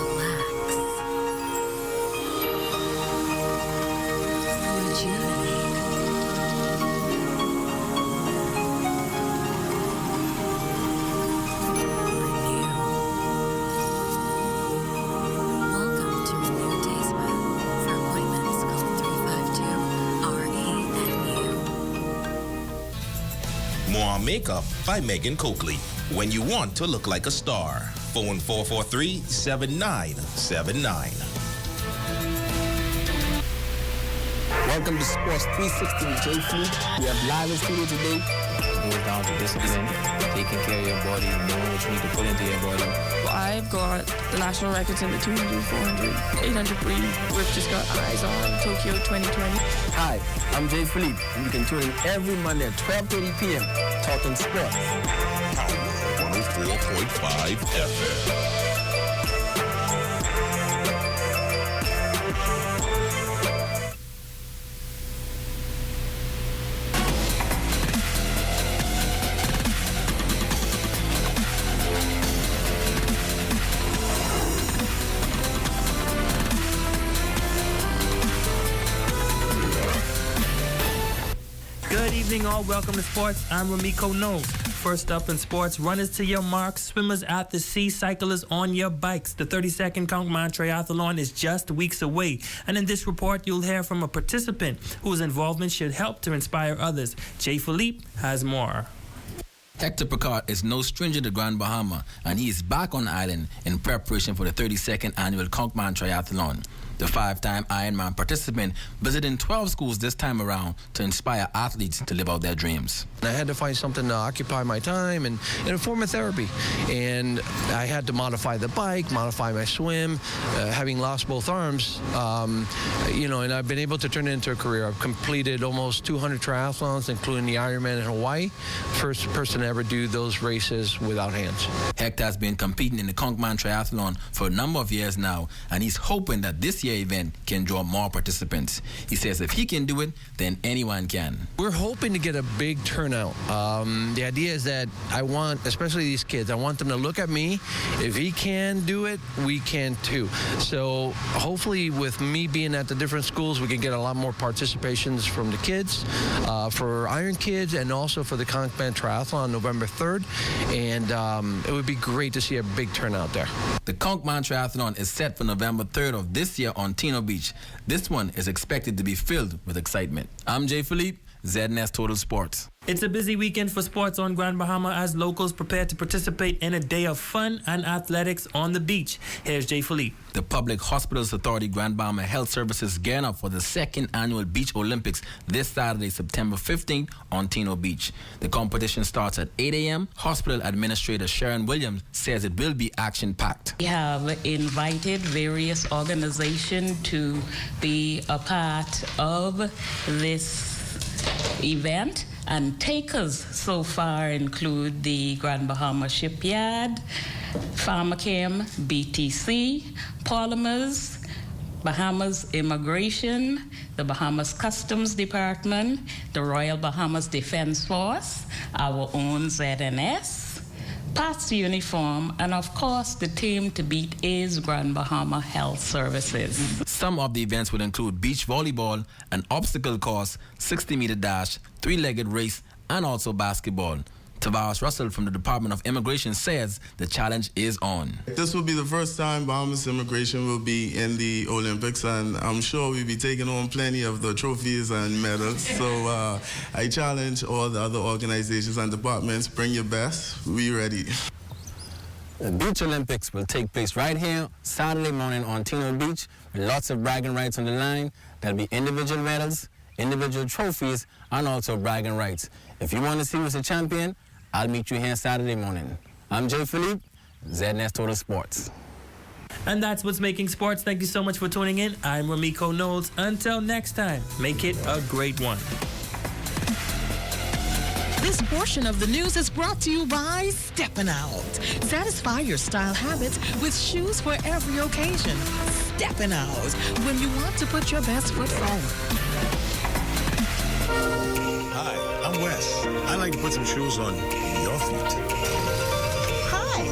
Speaker 16: Relax. Rejuvenate.
Speaker 29: Makeup by Megan Coakley. When you want to look like a star. Phone 443-7979.
Speaker 21: Welcome to Sports 360 with Jay Fleet. We have live in studio today.
Speaker 22: It goes down to discipline, taking care of your body, knowing what you need to put into your body.
Speaker 23: I've got the national records in the 200, 400, 800 free. We've just got eyes on Tokyo 2020.
Speaker 21: Hi, I'm Jay Philippe, and you can tune in every Monday at 12:30 p.m. talking sports.
Speaker 17: Power 104.5 FM.
Speaker 24: Good evening all, welcome to sports. I'm Ramiko Knowles. First up in sports, runners to your marks, swimmers at the sea, cyclists on your bikes. The 32nd Conchman Triathlon is just weeks away. And in this report, you'll hear from a participant whose involvement should help to inspire others. Jay Philippe has more.
Speaker 25: Hector Picard is no stranger to Grand Bahama, and he is back on the island in preparation for the 32nd annual Conchman Triathlon. The 5-time Ironman participant visiting 12 schools this time around to inspire athletes to live out their dreams.
Speaker 26: I had to find something to occupy my time and a form of therapy. And I had to modify the bike, modify my swim. Having lost both arms, and I've been able to turn it into a career. I've completed almost 200 triathlons, including the Ironman in Hawaii. First person to ever do those races without hands.
Speaker 25: Hector has been competing in the Conchman Triathlon for a number of years now, and he's hoping that this year's event can draw more participants. He says if he can do it, then anyone can.
Speaker 26: We're hoping to get a big turnout. The idea is that I want, especially these kids, I want them to look at me. If he can do it, we can too. So hopefully with me being at the different schools, we can get a lot more participations from the kids, for Iron Kids, and also for the Conchman Triathlon on November 3rd. And it would be great to see a big turnout there.
Speaker 25: The Conchman Triathlon is set for November 3rd of this year on Tino Beach. This one is expected to be filled with excitement. I'm Jay Philippe, ZNS Total Sports.
Speaker 24: It's a busy weekend for sports on Grand Bahama as locals prepare to participate in a day of fun and athletics on the beach. Here's Jay Philippe.
Speaker 25: The Public Hospitals Authority Grand Bahama Health Services gearing up for the 2nd annual Beach Olympics this Saturday, September 15th on Tino Beach. The competition starts at 8 a.m. Hospital Administrator Sharon Williams says it will be action-packed.
Speaker 10: We have invited various organizations to be a part of this event.
Speaker 1: And takers so far include the Grand Bahama Shipyard, Pharmachem, BTC, Polymers, Bahamas Immigration, the Bahamas Customs Department, the Royal Bahamas Defense Force, our own ZNS, PATS Uniform, and of course the team to beat is Grand Bahama Health Services.
Speaker 25: Some of the events will include beach volleyball, an obstacle course, 60-meter dash, 3-legged race, and also basketball. Tavares Russell from the Department of Immigration says the challenge is on.
Speaker 5: This will be the first time Bahamas Immigration will be in the Olympics, and I'm sure we'll be taking home plenty of the trophies and medals. So I challenge all the other organizations and departments, bring your best. We ready.
Speaker 25: The Beach Olympics will take place right here Saturday morning on Tino Beach with lots of bragging rights on the line. There'll be individual medals, individual trophies, and also bragging rights. If you want to see who's a champion, I'll meet you here Saturday morning. I'm Jay Philippe, ZNS Total Sports.
Speaker 24: And that's what's making sports. Thank you so much for tuning in. I'm Ramiko Knowles. Until next time, make it a great one.
Speaker 19: This portion of the news is brought to you by Steppin' Out. Satisfy your style habits with shoes for every occasion. Steppin' Out, when you want to put your best foot forward.
Speaker 6: Hi, I'm Wes. I like to put some shoes on your feet.
Speaker 8: Hi,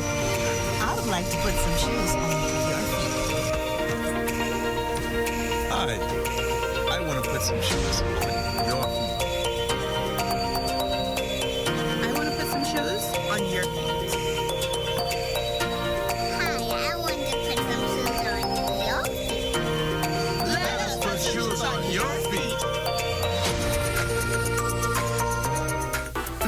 Speaker 8: I would like to put some shoes on your feet.
Speaker 6: Hi, I want to put some shoes on your feet.
Speaker 8: I want to put some shoes on your feet.
Speaker 11: Hi, I want to put some shoes on your feet.
Speaker 6: Let us put shoes on your feet.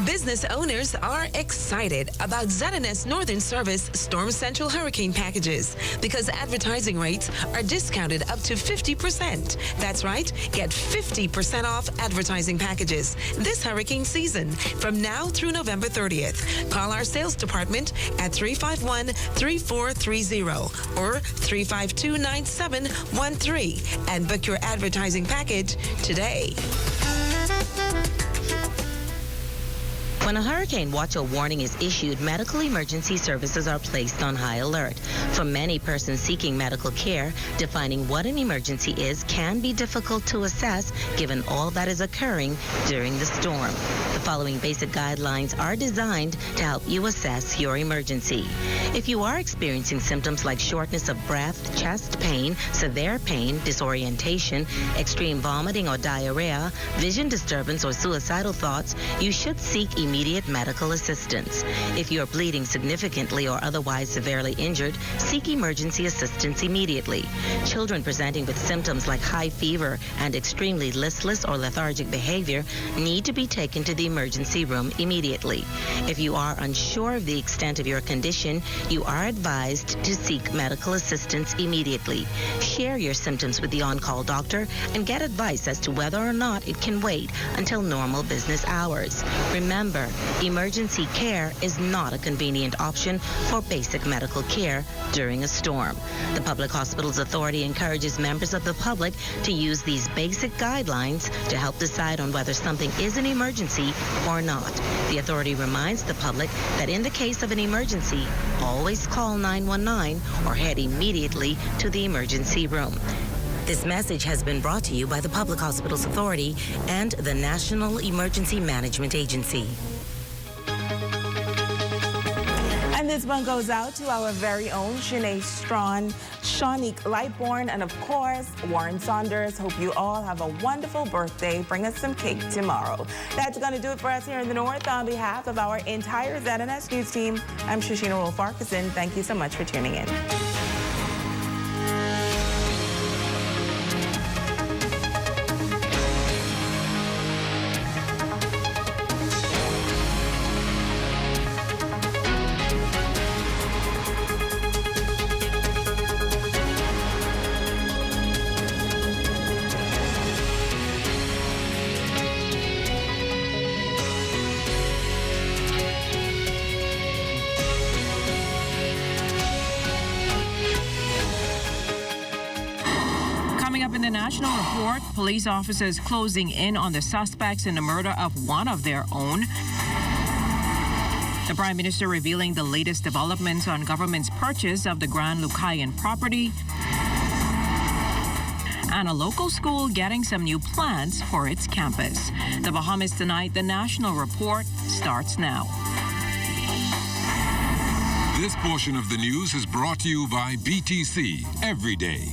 Speaker 19: Business owners are excited about ZNS Northern Service Storm Central Hurricane packages because advertising rates are discounted up to 50%. That's right, get 50% off advertising packages this hurricane season from now through November 30th. Call our sales department at 351-3430 or 352-9713 and book your advertising package today.
Speaker 9: When a hurricane watch or warning is issued, medical emergency services are placed on high alert. For many persons seeking medical care, defining what an emergency is can be difficult to assess given all that is occurring during the storm. The following basic guidelines are designed to help you assess your emergency. If you are experiencing symptoms like shortness of breath, chest pain, severe pain, disorientation, extreme vomiting or diarrhea, vision disturbance or suicidal thoughts, you should seek immediate medical assistance. If you are bleeding significantly or otherwise severely injured, seek emergency assistance immediately. Children presenting with symptoms like high fever and extremely listless or lethargic behavior need to be taken to the emergency room immediately. If you are unsure of the extent of your condition, you are advised to seek medical assistance immediately. Share your symptoms with the on-call doctor and get advice as to whether or not it can wait until normal business hours. Remember, emergency care is not a convenient option for basic medical care during a storm. The Public Hospitals Authority encourages members of the public to use these basic guidelines to help decide on whether something is an emergency or not. The authority reminds the public that in the case of an emergency, always call 919 or head immediately to the emergency room. This message has been brought to you by the Public Hospitals Authority and the National Emergency Management Agency.
Speaker 28: And this one goes out to our very own Sinead Strawn, Shanique Lightborn, and of course, Warren Saunders. Hope you all have a wonderful birthday. Bring us some cake tomorrow. That's going to do it for us here in the North. On behalf of our entire ZNS News team, I'm Shoshana Wolf-Farquharson. Thank you so much for tuning in.
Speaker 2: National Report, police officers closing in on the suspects in the murder of one of their own. The Prime Minister revealing the latest developments on government's purchase of the Grand Lucayan property. And a local school getting some new plans for its campus. The Bahamas Tonight, the National Report, starts now.
Speaker 3: This portion of the news is brought to you by BTC every day.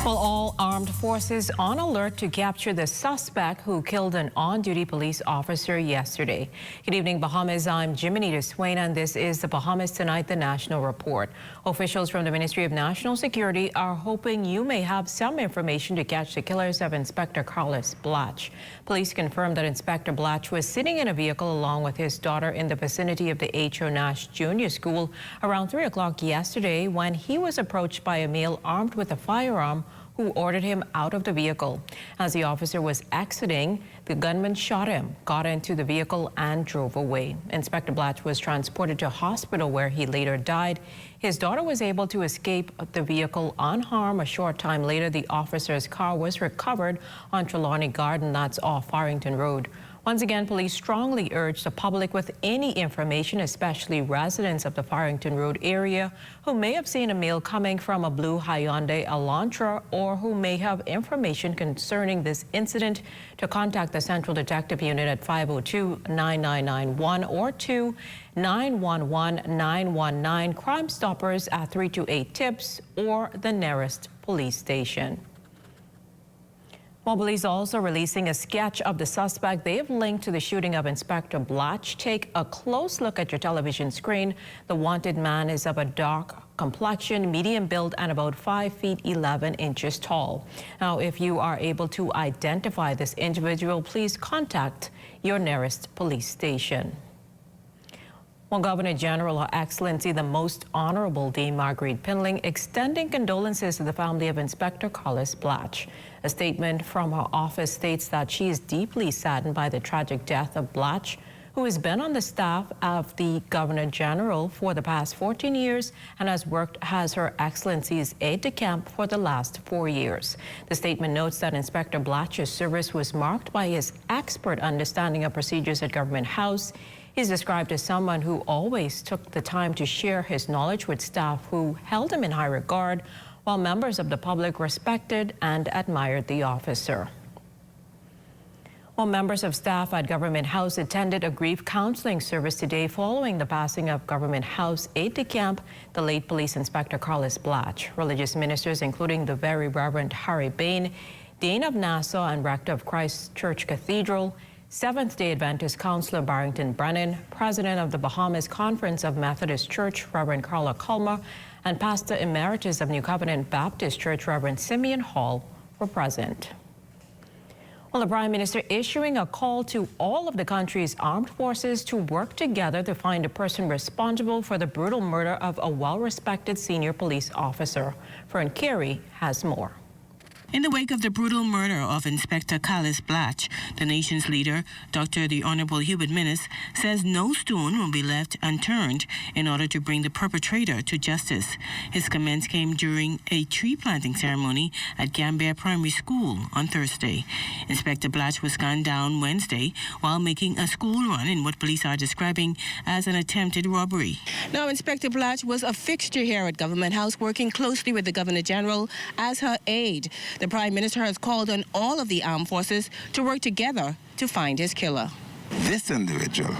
Speaker 2: Well, all armed forces on alert to capture the suspect who killed an on-duty police officer yesterday. Good evening, Bahamas. I'm Jiminita Swain, and this is the Bahamas Tonight, the National Report. Officials from the Ministry of National Security are hoping you may have some information to catch the killers of Inspector Carlos Blatch. Police confirmed that Inspector Blatch was sitting in a vehicle along with his daughter in the vicinity of the H.O. Nash Junior School around 3 o'clock yesterday when he was approached by a male armed with a firearm who ordered him out of the vehicle. As the officer was exiting, the gunman shot him, got into the vehicle, and drove away. Inspector Blatch was transported to hospital where he later died. His daughter was able to escape the vehicle unharmed. A short time later, the officer's car was recovered on Trelawney Garden, that's off Farrington Road. Once again, police strongly urge the public with any information, especially residents of the Farrington Road area who may have seen a male coming from a blue Hyundai Elantra or who may have information concerning this incident to contact the Central Detective Unit at 502-9991 or 2-911-919, Crime Stoppers at 328-TIPS or the nearest police station. While police also releasing a sketch of the suspect they have linked to the shooting of Inspector Blatch. Take a close look at your television screen. The wanted man is of a dark complexion, medium build, and about 5 feet 11 inches tall. Now, if you are able to identify this individual, please contact your nearest police station. Well, Governor General, Her Excellency, the Most Honorable Dame Marguerite Pinling, extending condolences to the family of Inspector Carlos Blatch. A statement from her office states that she is deeply saddened by the tragic death of Blatch, who has been on the staff of the Governor General for the past 14 years and has worked as Her Excellency's aide-de-camp for the last 4 years. The statement notes that Inspector Blatch's service was marked by his expert understanding of procedures at Government House. He's described as someone who always took the time to share his knowledge with staff who held him in high regard, while members of the public respected and admired the officer. Well, members of staff at Government House attended a grief counseling service today following the passing of Government House aide-de-camp, the late Police Inspector Carlos Blatch. Religious ministers, including the Very Reverend Harry Bain, Dean of Nassau and Rector of Christ Church Cathedral, Seventh-day Adventist Counselor Barrington Brennan, President of the Bahamas Conference of Methodist Church, Reverend Carla Culmer, and Pastor Emeritus of New Covenant Baptist Church, Reverend Simeon Hall, were present. Well, the Prime Minister issuing a call to all of the country's armed forces to work together to find a person responsible for the brutal murder of a well-respected senior police officer. Fern Carey has more.
Speaker 4: In the wake of the brutal murder of Inspector Carlos Blatch, the nation's leader, Dr. the Honorable Hubert Minnis, says no stone will be left unturned in order to bring the perpetrator to justice. His comments came during a tree planting ceremony at Gambia Primary School on Thursday. Inspector Blatch was gunned down Wednesday while making a school run in what police are describing as an attempted robbery. Now, Inspector Blatch was a fixture here at Government House, working closely with the Governor General as her aide. The Prime Minister has called on all of the armed forces to work together to find his killer.
Speaker 12: This individual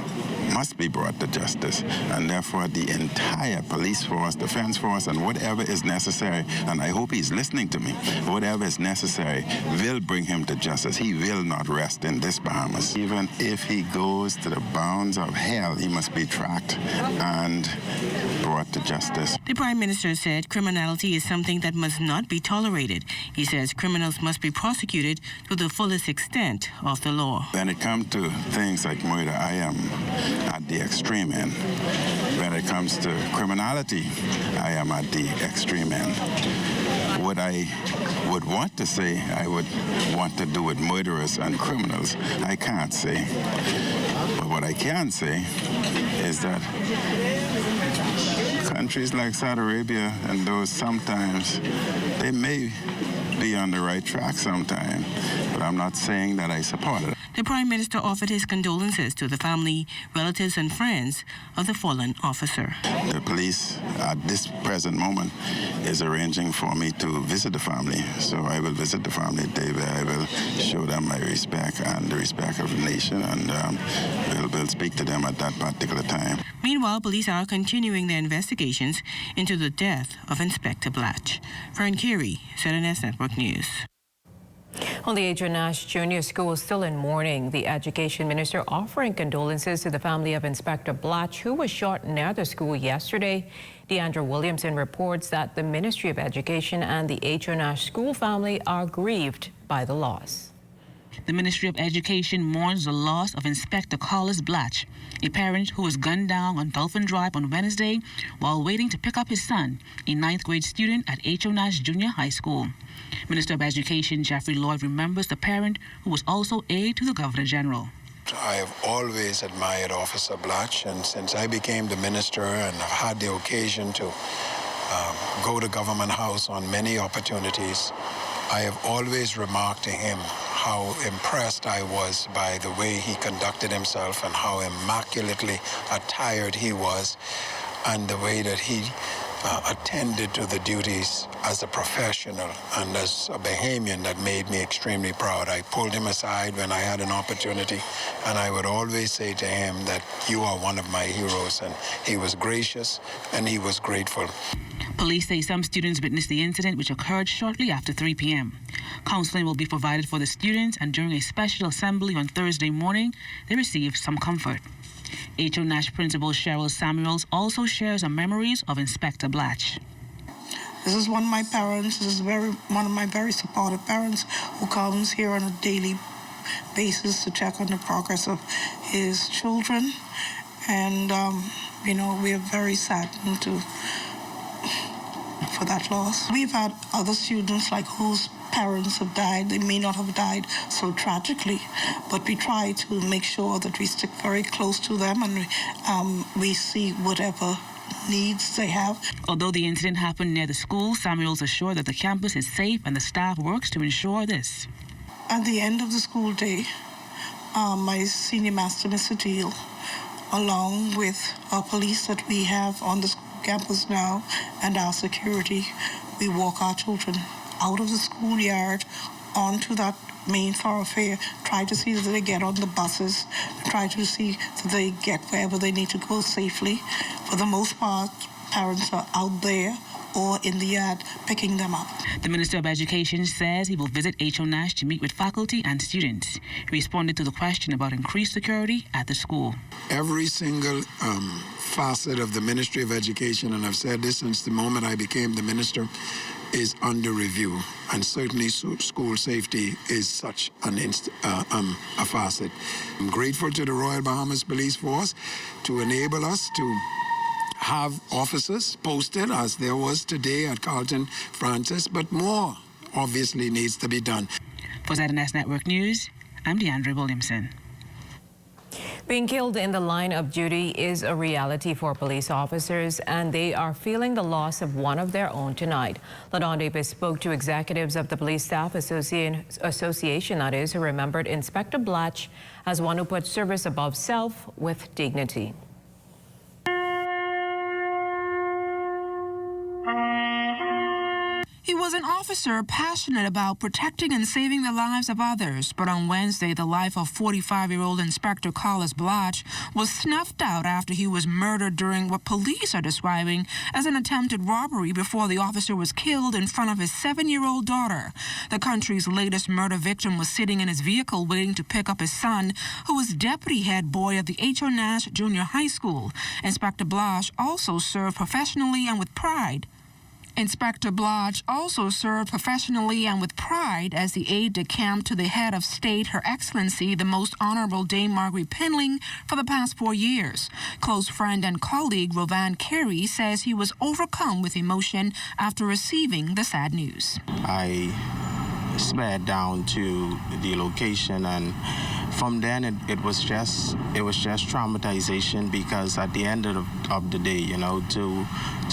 Speaker 12: must be brought to justice, and therefore the entire police force, defense force, and whatever is necessary, and I hope he's listening to me, whatever is necessary will bring him to justice. He will not rest in this Bahamas. Even if he goes to the bounds of hell, he must be tracked and brought to justice.
Speaker 4: The Prime Minister said criminality is something that must not be tolerated. He says criminals must be prosecuted to the fullest extent of the law.
Speaker 12: When it comes to things like murder, I am at the extreme end. When it comes to criminality, I am at the extreme end. What I would want to say, I would want to do with murderers and criminals, I can't say. But what I can say is that countries like Saudi Arabia and those, sometimes they may be on the right track sometime, but I'm not saying that I support it.
Speaker 4: The Prime Minister offered his condolences to the family, relatives, and friends of the fallen officer.
Speaker 12: The police, at this present moment, is arranging for me to visit the family. So I will visit the family, David. I will show them my respect and the respect of the nation, and we'll speak to them at that particular time.
Speaker 4: Meanwhile, police are continuing their investigations into the death of Inspector Blatch. Fern Carey, SNS Network News.
Speaker 2: On the H.O. Nash Junior School still in mourning, the Education Minister offering condolences to the family of Inspector Blatch, who was shot near the school yesterday. Deandra Williamson reports that the Ministry of Education and the H.O. Nash School family are grieved by the loss.
Speaker 7: The Ministry of Education mourns the loss of Inspector Carlos Blatch, a parent who was gunned down on Dolphin Drive on Wednesday while waiting to pick up his son, a 9th grade student at H.O. Nash Junior High School. Minister of Education Jeffrey Lloyd remembers the parent who was also aide to the Governor General.
Speaker 13: I have always admired Officer Blatch, and since I became the minister and have had the occasion to go to Government House on many opportunities, I have always remarked to him how impressed I was by the way he conducted himself and how immaculately attired he was, and the way that he attended to the duties as a professional and as a Bahamian. That made me extremely proud. I pulled him aside when I had an opportunity, and I would always say to him that you are one of my heroes, and he was gracious and he was grateful.
Speaker 7: Police say some students witnessed the incident, which occurred shortly after 3 p.m. Counseling will be provided for the students, and during a special assembly on Thursday morning, they received some comfort. H.O. Nash Principal Cheryl Samuels also shares her memories of Inspector Blatch.
Speaker 14: This is one of my parents. This is one of my very supportive parents who comes here on a daily basis to check on the progress of his children. And, we are very saddened for that loss. We've had other students whose parents have died. They may not have died so tragically, but we try to make sure that we stick very close to them, and we see whatever needs they have.
Speaker 7: Although the incident happened near the school, Samuels assured that the campus is safe and the staff works to ensure this.
Speaker 14: At the end of the school day, my senior master, Mr. Deal, along with our police that we have on the campus now and our security, we walk our children out of the schoolyard onto that main thoroughfare, try to see that they get on the buses, try to see that they get wherever they need to go safely. For the most part, parents are out there or in the yard picking them up.
Speaker 7: The Minister of Education says he will visit H.O. Nash to meet with faculty and students. He responded to the question about increased security at the school.
Speaker 13: Every single facet of the Ministry of Education, and I've said this since the moment I became the minister, is under review, and certainly school safety is such a facet. I'm grateful to the Royal Bahamas Police Force to enable us to have officers posted, as there was today at Carlton Francis, but more obviously needs to be done.
Speaker 7: For ZNS Network News, I'm Deandra Williamson.
Speaker 2: Being killed in the line of duty is a reality for police officers, and they are feeling the loss of one of their own tonight. LaDon Davis spoke to executives of the Police Staff Association, who remembered Inspector Blatch as one who put service above self with dignity.
Speaker 15: He was an officer passionate about protecting and saving the lives of others, but on Wednesday, the life of 45-year-old Inspector Carlos Blatch was snuffed out after he was murdered during what police are describing as an attempted robbery before the officer was killed in front of his 7-year-old daughter. The country's latest murder victim was sitting in his vehicle waiting to pick up his son, who was deputy head boy of the H.O. Nash Junior High School. Inspector Blatch also served professionally and with pride. Inspector Blatch also served professionally and with pride as the aide-de-camp to the head of state, Her Excellency, the Most Honorable Dame Margaret Pinling, for the past 4 years. Close friend and colleague Rovan Carey says he was overcome with emotion after receiving the sad news.
Speaker 16: I sped down to the location and
Speaker 12: from then it was just traumatization, because at the end of the day, you know, to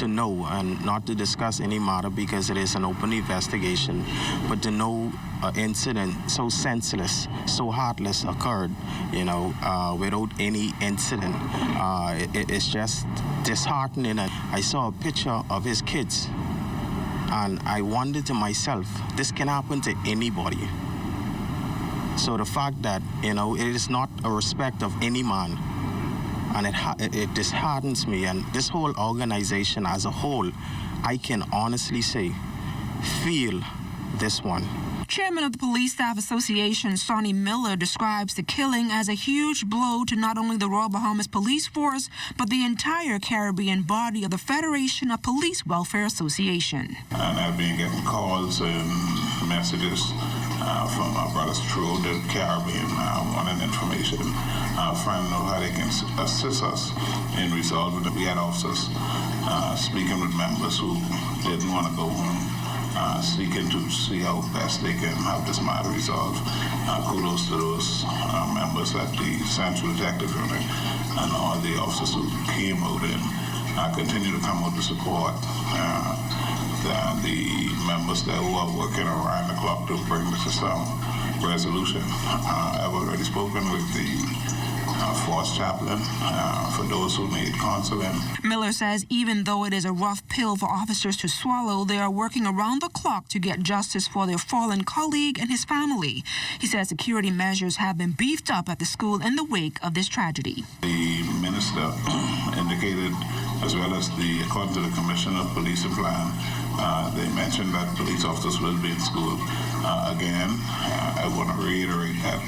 Speaker 12: know and not to discuss any matter because it is an open investigation, but to know an incident so senseless, so heartless occurred, you know, without any incident, it's just disheartening. I saw a picture of his kids, and I wondered to myself, this can happen to anybody. So the fact that, you know, it is not a respect of any man, and it disheartens me. And this whole organization as a whole, I can honestly say, feel this one.
Speaker 15: Chairman of the Police Staff Association, Sonny Miller, describes the killing as a huge blow to not only the Royal Bahamas Police Force, but the entire Caribbean body of the Federation of Police Welfare Association.
Speaker 16: And I've been getting calls and messages from our brothers through the Caribbean wanting information, finding out how they can assist us in resolving it. We had officers speaking with members who didn't want to go home, seeking to see how best they can have this matter resolved. Kudos to those members at the Central Detective Unit and all the officers who came out and continue to come out to support the members that who are working around the clock to bring this to some resolution. I've already spoken with the force chaplain for those who need counseling.
Speaker 15: Miller says even though it is a rough pill for officers to swallow, they are working around the clock to get justice for their fallen colleague and his family. He says security measures have been beefed up at the school in the wake of this tragedy.
Speaker 16: The minister indicated, as well as according to the Commissioner of Police and Plan, they mentioned that police officers will be in school. Again, I want to reiterate that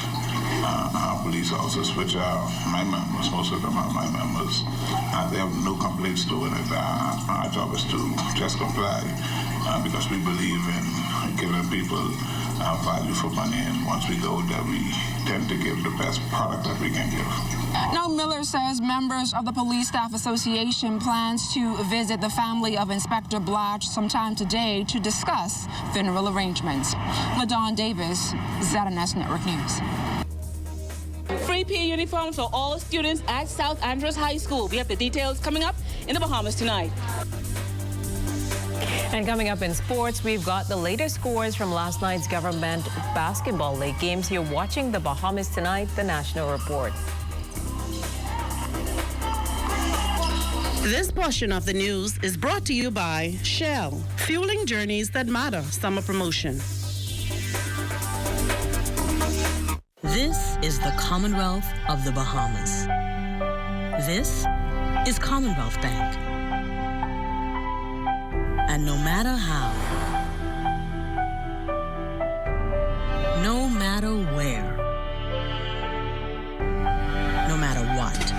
Speaker 16: our police officers, which are my members, most of them are my members, they have no complaints doing it. Our job is to just comply because we believe in giving people value for money, and once we go there, we tend to give the best product that we can give.
Speaker 15: Now, Miller says members of the Police Staff Association plans to visit the family of Inspector Blatch sometime today to discuss funeral arrangements. LaDawn Davis, ZNS Network News.
Speaker 17: Free PE uniforms for all students at South Andros High School. We have the details coming up in the Bahamas tonight.
Speaker 2: And coming up in sports, we've got the latest scores from last night's Government Basketball League games. You're watching the Bahamas Tonight, the National Report.
Speaker 18: This portion of the news is brought to you by Shell, fueling journeys that matter. Summer promotion.
Speaker 20: This is the Commonwealth of the Bahamas. This is Commonwealth Bank. And no matter how, no matter where, no matter what,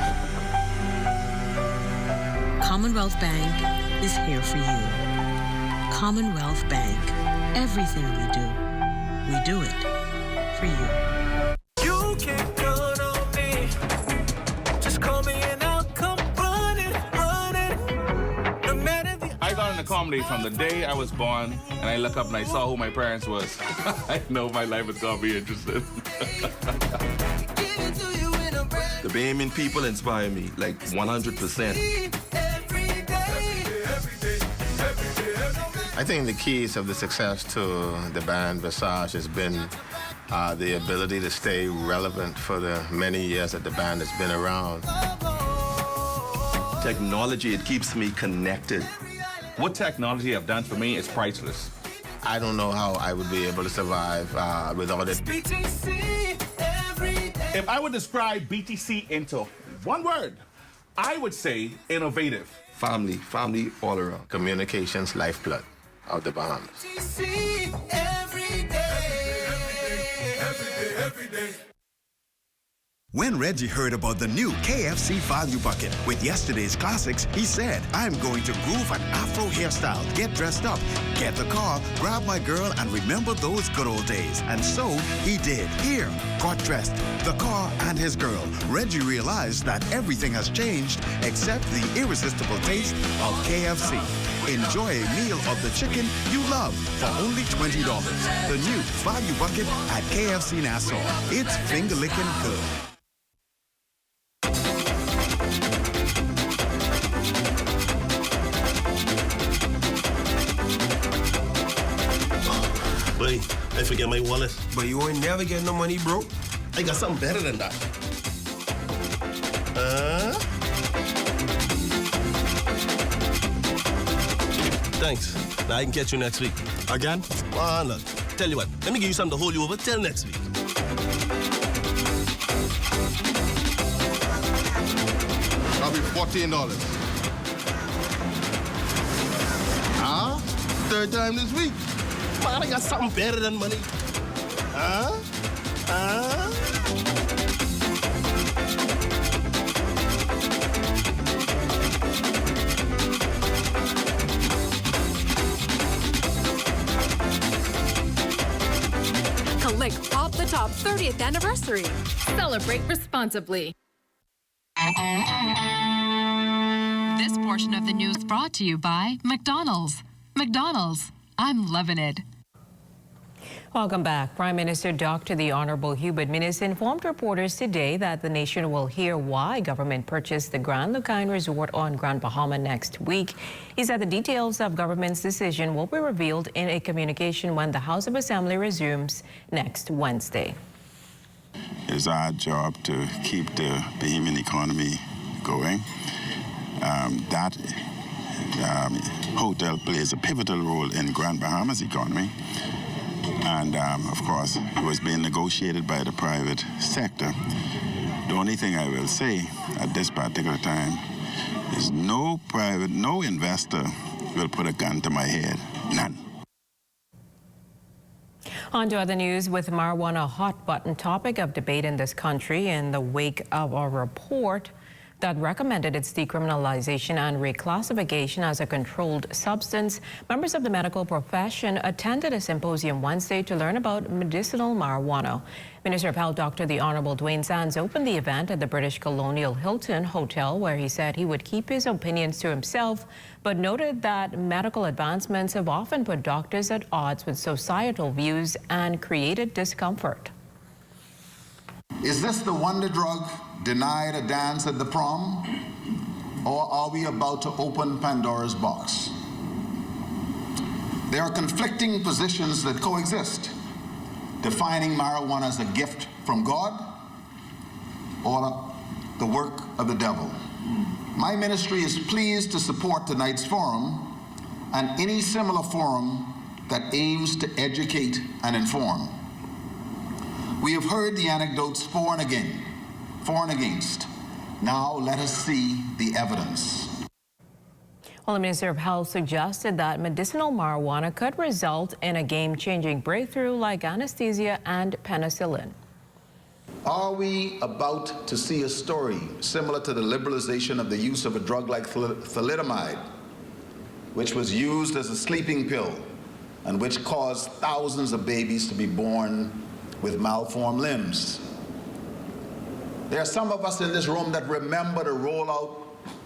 Speaker 20: Commonwealth Bank is here for you. Commonwealth Bank. Everything we do it for you.
Speaker 21: You can count on me. Just call me and I'll come running. No matter the...
Speaker 22: I got into comedy from the day I was born, and I look up and I saw who my parents was. I know my life is gonna be interesting.
Speaker 23: The Bahamian people inspire me, like 100%.
Speaker 27: I think the keys of the success to the band Visage has been the ability to stay relevant for the many years that the band has been around.
Speaker 23: Technology, it keeps me connected.
Speaker 22: What technology have done for me is priceless.
Speaker 27: I don't know how I would be able to survive without it.
Speaker 22: If I would describe BTC into one word, I would say innovative.
Speaker 27: Family all around. Communications lifeblood of the Bahamas.
Speaker 29: When Reggie heard about the new KFC Value Bucket with yesterday's classics, he said, I'm going to groove an Afro hairstyle, get dressed up, get the car, grab my girl, and remember those good old days. And so he did. Here, got dressed, the car, and his girl. Reggie realized that everything has changed except the irresistible taste of KFC. Enjoy a meal of the chicken you love for only $20. The new Value Bucket at KFC Nassau. It's finger-licking good.
Speaker 1: Boy, I forget my wallet. But you ain't never get no money, bro. I got something better than that. Thanks. Now I can catch you next week. Again? Look. Tell you what, let me give you something to hold you over till next week.
Speaker 5: That'll be $14. Third time this week.
Speaker 1: Man, I got something better than money.
Speaker 6: Click Pop the Top 30th anniversary. Celebrate responsibly. This portion of the news brought to you by McDonald's. McDonald's, I'm loving it.
Speaker 2: Welcome back. Prime Minister Dr. the Honorable Hubert Minnis informed reporters today that the nation will hear why government purchased the Grand Bahama Resort on Grand Bahama next week. He said the details of government's decision will be revealed in a communication when the House of Assembly resumes next Wednesday.
Speaker 12: It's our job to keep the Bahamian economy going. That hotel plays a pivotal role in Grand Bahama's economy. And, of course, it was being negotiated by the private sector. The only thing I will say at this particular time is no investor will put a gun to my head. None.
Speaker 2: On to other news, with marijuana a hot-button topic of debate in this country in the wake of a report that recommended its decriminalization and reclassification as a controlled substance. Members of the medical profession attended a symposium Wednesday to learn about medicinal marijuana. Minister of Health Dr. the Honorable Dwayne Sands opened the event at the British Colonial Hilton Hotel, where he said he would keep his opinions to himself, but noted that medical advancements have often put doctors at odds with societal views and created discomfort.
Speaker 8: Is this the wonder drug denied a dance at the prom? Or are we about to open Pandora's box? There are conflicting positions that coexist, defining marijuana as a gift from God or the work of the devil. My ministry is pleased to support tonight's forum and any similar forum that aims to educate and inform. We have heard the anecdotes for and against. Now let us see the evidence.
Speaker 2: Well, the Minister of Health suggested that medicinal marijuana could result in a game-changing breakthrough like anesthesia and penicillin.
Speaker 8: Are we about to see a story similar to the liberalization of the use of a drug like thalidomide, which was used as a sleeping pill and which caused thousands of babies to be born with malformed limbs? There are some of us in this room that remember the rollout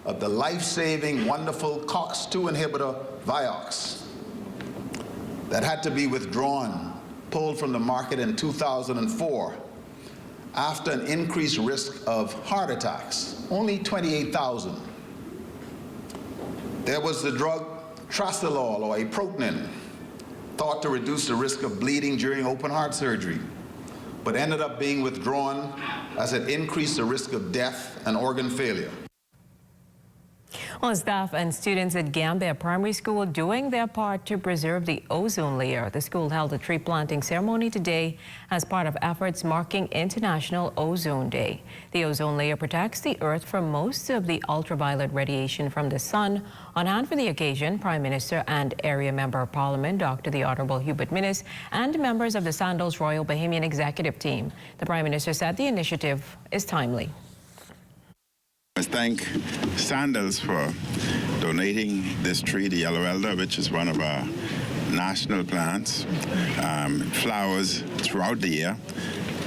Speaker 8: of the life-saving, wonderful COX-2 inhibitor, Vioxx, that had to be withdrawn, pulled from the market in 2004 after an increased risk of heart attacks, only 28,000. There was the drug Tracelol or Aprotenin, thought to reduce the risk of bleeding during open heart surgery, but ended up being withdrawn as it increased the risk of death and organ failure.
Speaker 2: Well, staff and students at Gambia Primary School doing their part to preserve the ozone layer. The school held a tree planting ceremony today as part of efforts marking International Ozone Day. The ozone layer protects the Earth from most of the ultraviolet radiation from the sun. On hand for the occasion, Prime Minister and Area Member of Parliament Dr. the Honorable Hubert Minnis and members of the Sandals Royal Bahamian Executive Team. The Prime Minister said the initiative is timely.
Speaker 12: I thank Sandals for donating this tree, the yellow elder, which is one of our national plants. Flowers throughout the year.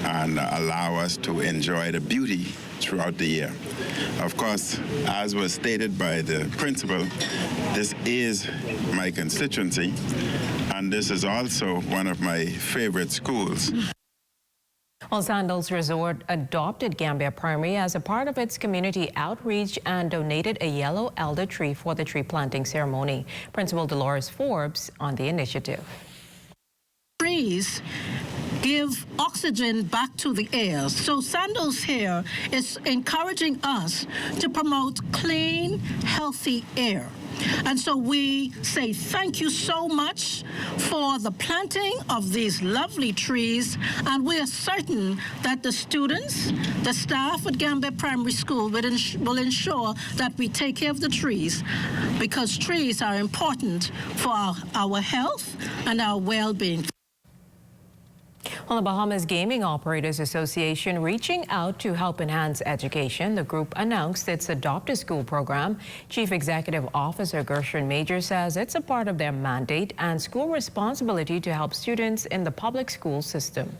Speaker 12: and allow us to enjoy the beauty throughout the year. Of course, as was stated by the principal, this is my constituency, and this is also one of my favorite schools.
Speaker 2: Well, Sandals Resort adopted Gambia Primary as a part of its community outreach and donated a yellow elder tree for the tree planting ceremony. Principal Dolores Forbes on the initiative.
Speaker 3: Trees give oxygen back to the air. So Sandals here is encouraging us to promote clean, healthy air. And so we say thank you so much for the planting of these lovely trees, and we are certain that the students, the staff at Gambia Primary School will ensure that we take care of the trees, because trees are important for our health and our well-being.
Speaker 2: Well, the Bahamas Gaming Operators Association reaching out to help enhance education. The group announced its Adopt a School program. Chief Executive Officer Gershon Major says it's a part of their mandate and school responsibility to help students in the public school system.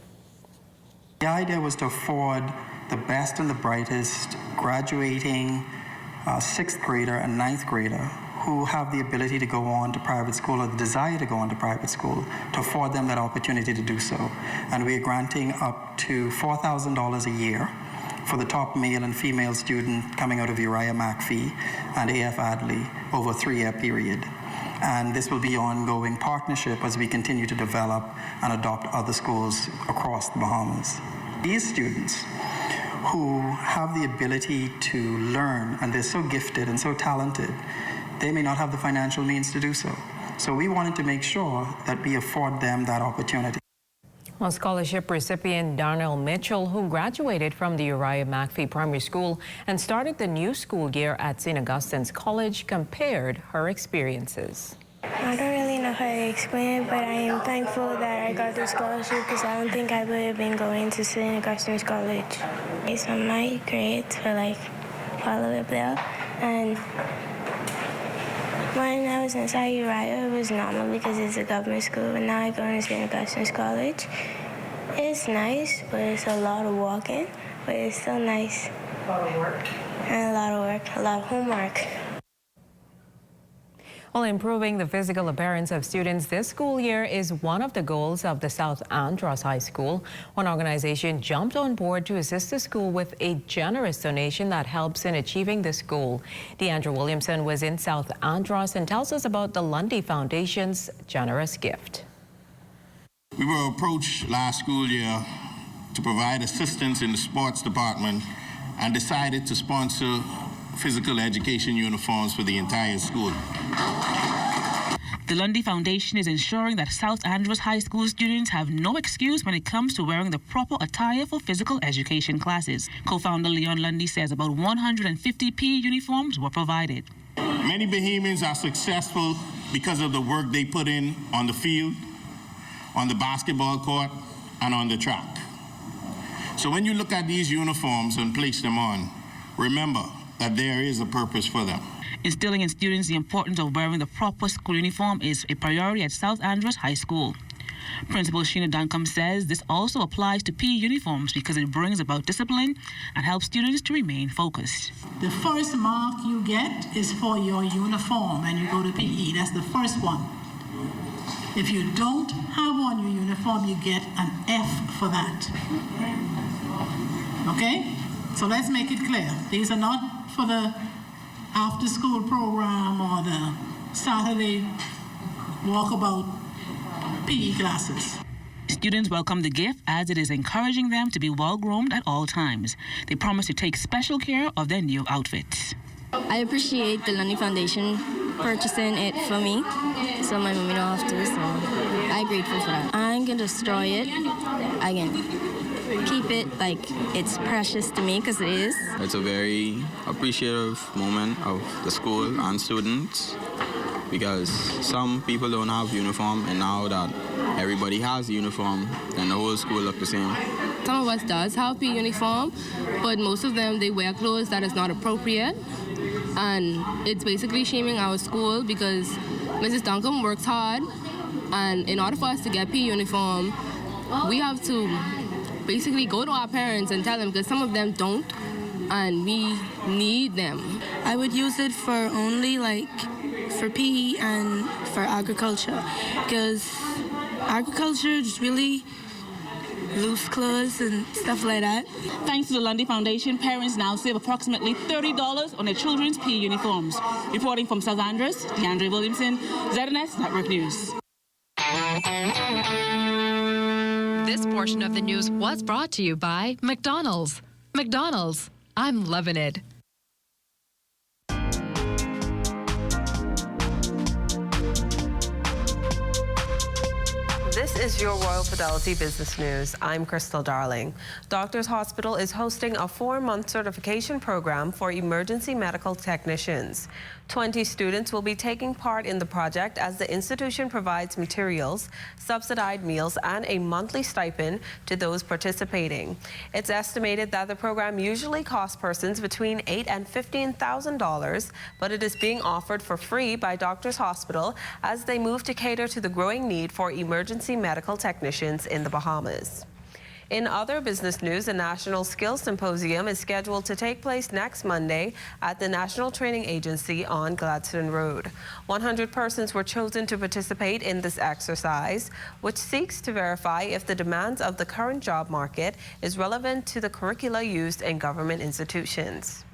Speaker 9: The idea was to afford the best and the brightest graduating 6th grader and 9th grader who have the ability to go on to private school or the desire to go on to private school, to afford them that opportunity to do so. And we are granting up to $4,000 a year for the top male and female student coming out of Uriah McPhee and AF Adley over a 3-year period. And this will be an ongoing partnership as we continue to develop and adopt other schools across the Bahamas. These students who have the ability to learn, and they're so gifted and so talented, they may not have the financial means to do so. So we wanted to make sure that we afford them that opportunity.
Speaker 2: Well, scholarship recipient Darnell Mitchell, who graduated from the Uriah McPhee Primary School and started the new school year at St. Augustine's College, compared her experiences.
Speaker 10: I don't really know how to explain it, but I am thankful that I got the scholarship because I don't think I would have been going to St. Augustine's College. So my grades were like all the way up there, and when I was inside Uriah, it was normal because it's a government school, but now I go to St. Augustine's College. It's nice, but it's a lot of walking, but it's still nice. A lot of work. And a lot of work, a lot of homework.
Speaker 2: Well, improving the physical appearance of students this school year is one of the goals of the South Andros High School. One organization jumped on board to assist the school with a generous donation that helps in achieving this goal. Deandra Williamson was in South Andros and tells us about the Lundy Foundation's generous gift.
Speaker 11: We were approached last school year to provide assistance in the sports department and decided to sponsor physical education uniforms for the entire school.
Speaker 7: The Lundy Foundation is ensuring that South Andros High School students have no excuse when it comes to wearing the proper attire for physical education classes. Co-founder Leon Lundy says about 150 PE uniforms were provided.
Speaker 11: Many Bahamians are successful because of the work they put in on the field, on the basketball court, and on the track. So when you look at these uniforms and place them on, remember that there is a purpose for them.
Speaker 7: Instilling in students the importance of wearing the proper school uniform is a priority at South Andros High School. Principal Sheena Duncombe says this also applies to PE uniforms because it brings about discipline and helps students to remain focused.
Speaker 19: The first mark you get is for your uniform when you go to PE. That's the first one. If you don't have on your uniform, you get an F for that. Okay? So let's make it clear. These are not for the after-school program or the Saturday walkabout PE classes.
Speaker 7: Students welcome the gift as it is encouraging them to be well-groomed at all times. They promise to take special care of their new outfits.
Speaker 10: I appreciate the Lundy Foundation purchasing it for me, so my mommy don't have to, so I'm grateful for that. I'm gonna destroy it. I can keep it like it's precious to me, because it is.
Speaker 24: It's a very appreciative moment of the school and students, because some people don't have uniform, and now that everybody has uniform, then the whole school look the same.
Speaker 25: Some of us does have PE uniform, but most of them, they wear clothes that is not appropriate. And it's basically shaming our school because Mrs. Duncombe works hard, and in order for us to get PE uniform, we have to basically go to our parents and tell them, because some of them don't, and we need them.
Speaker 10: I would use it for only for PE and for agriculture, because agriculture is really loose clothes and stuff like that.
Speaker 7: Thanks to the Lundy Foundation, parents now save approximately $30 on their children's PE uniforms. Reporting from South Andros, DeAndre Williamson, ZNS Network News.
Speaker 6: This portion of the news was brought to you by McDonald's. McDonald's, I'm loving it.
Speaker 4: This is your Royal Fidelity Business News. I'm Crystal Darling. Doctors Hospital is hosting a 4-month certification program for emergency medical technicians. 20 students will be taking part in the project as the institution provides materials, subsidized meals, and a monthly stipend to those participating. It's estimated that the program usually costs persons between $8,000 and $15,000, but it is being offered for free by Doctors Hospital as they move to cater to the growing need for emergency medical technicians in the Bahamas. In other business news, a National Skills Symposium is scheduled to take place next Monday at the National Training Agency on Gladstone Road. 100 persons were chosen to participate in this exercise, which seeks to verify if the demands of the current job market is relevant to the curricula used in government institutions.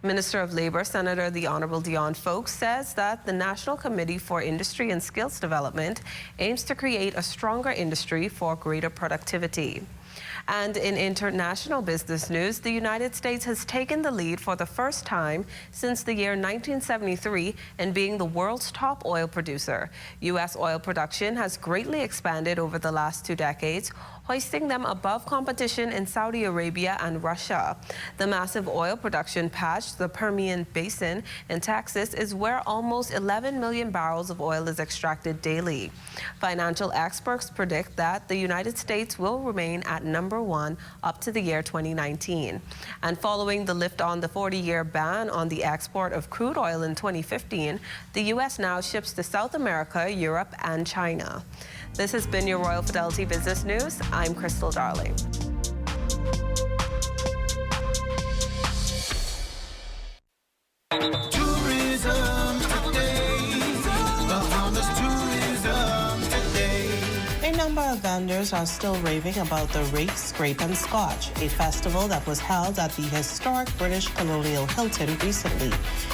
Speaker 4: Minister of Labor, Senator the Honorable Dion Folks, says that the National Committee for Industry and Skills Development aims to create a stronger industry for greater productivity. And in international business news, the United States has taken the lead for the first time since the year 1973 in being the world's top oil producer. U.S. oil production has greatly expanded over the last 2 decades, hoisting them above competition in Saudi Arabia and Russia. The massive oil production patch, the Permian Basin in Texas, is where almost 11 million barrels of oil is extracted daily. Financial experts predict that the United States will remain at #1 up to the year 2019. And following the lift on the 40-year ban on the export of crude oil in 2015, the U.S. now ships to South America, Europe, and China. This has been your Royal Fidelity Business News. I'm Crystal Darling.
Speaker 21: Tourism today. Bahamas tourism today.
Speaker 13: A number of vendors are still raving about the Rake, Scrape and Scotch, a festival that was held at the historic British Colonial Hilton recently.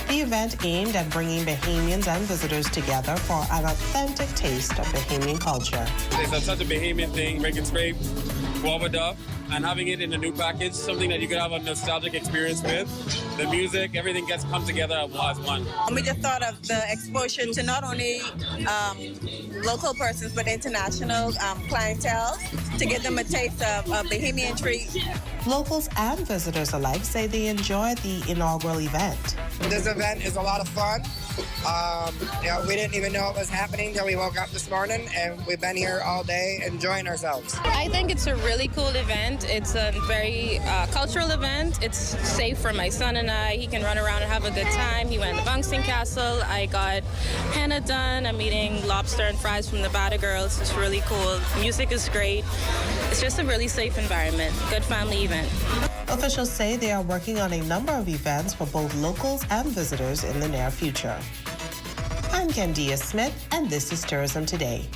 Speaker 13: The event aimed at bringing Bahamians and visitors together for an authentic taste of Bahamian culture.
Speaker 14: It's such a Bahamian thing, Rake and Scrape, guava duff, and having it in a new package, something that you could have a nostalgic experience with. The music, everything gets come together as one.
Speaker 15: We just thought of the exposure to not only local persons, but international clientele to give them a taste of a Bahamian treat.
Speaker 13: Locals and visitors alike say they enjoy the inaugural event.
Speaker 16: This event is a lot of fun. We didn't even know it was happening until we woke up this morning, and we've been here all day enjoying ourselves.
Speaker 25: I think it's a really cool event. It's a very cultural event. It's safe for my son and I. He can run around and have a good time. He went to the Bungston Castle. I got henna done. I'm eating lobster and fries from the Bata Girls. It's really cool. Music is great. It's just a really safe environment. Good family event.
Speaker 13: Officials say they are working on a number of events for both locals and visitors in the near future. I'm Candia Smith, and this is Tourism Today.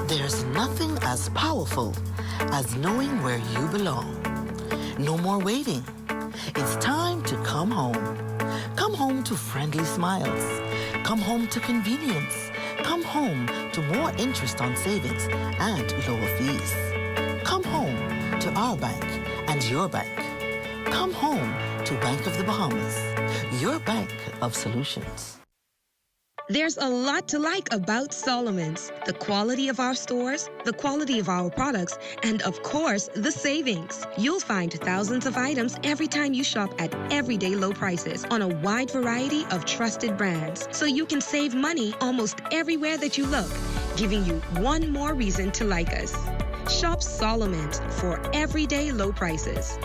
Speaker 17: There's nothing as powerful as knowing where you belong. No more waiting. It's time to come home. Come home to friendly smiles. Come home to convenience. Come home to more interest on savings and lower fees. Come home to our bank and your bank. Come home to Bank of the Bahamas, your bank of solutions.
Speaker 18: There's a lot to like about Solomon's. The quality of our stores, the quality of our products, and of course, the savings. You'll find thousands of items every time you shop at everyday low prices on a wide variety of trusted brands. So you can save money almost everywhere that you look, giving you one more reason to like us. Shop Solomon's for everyday low prices.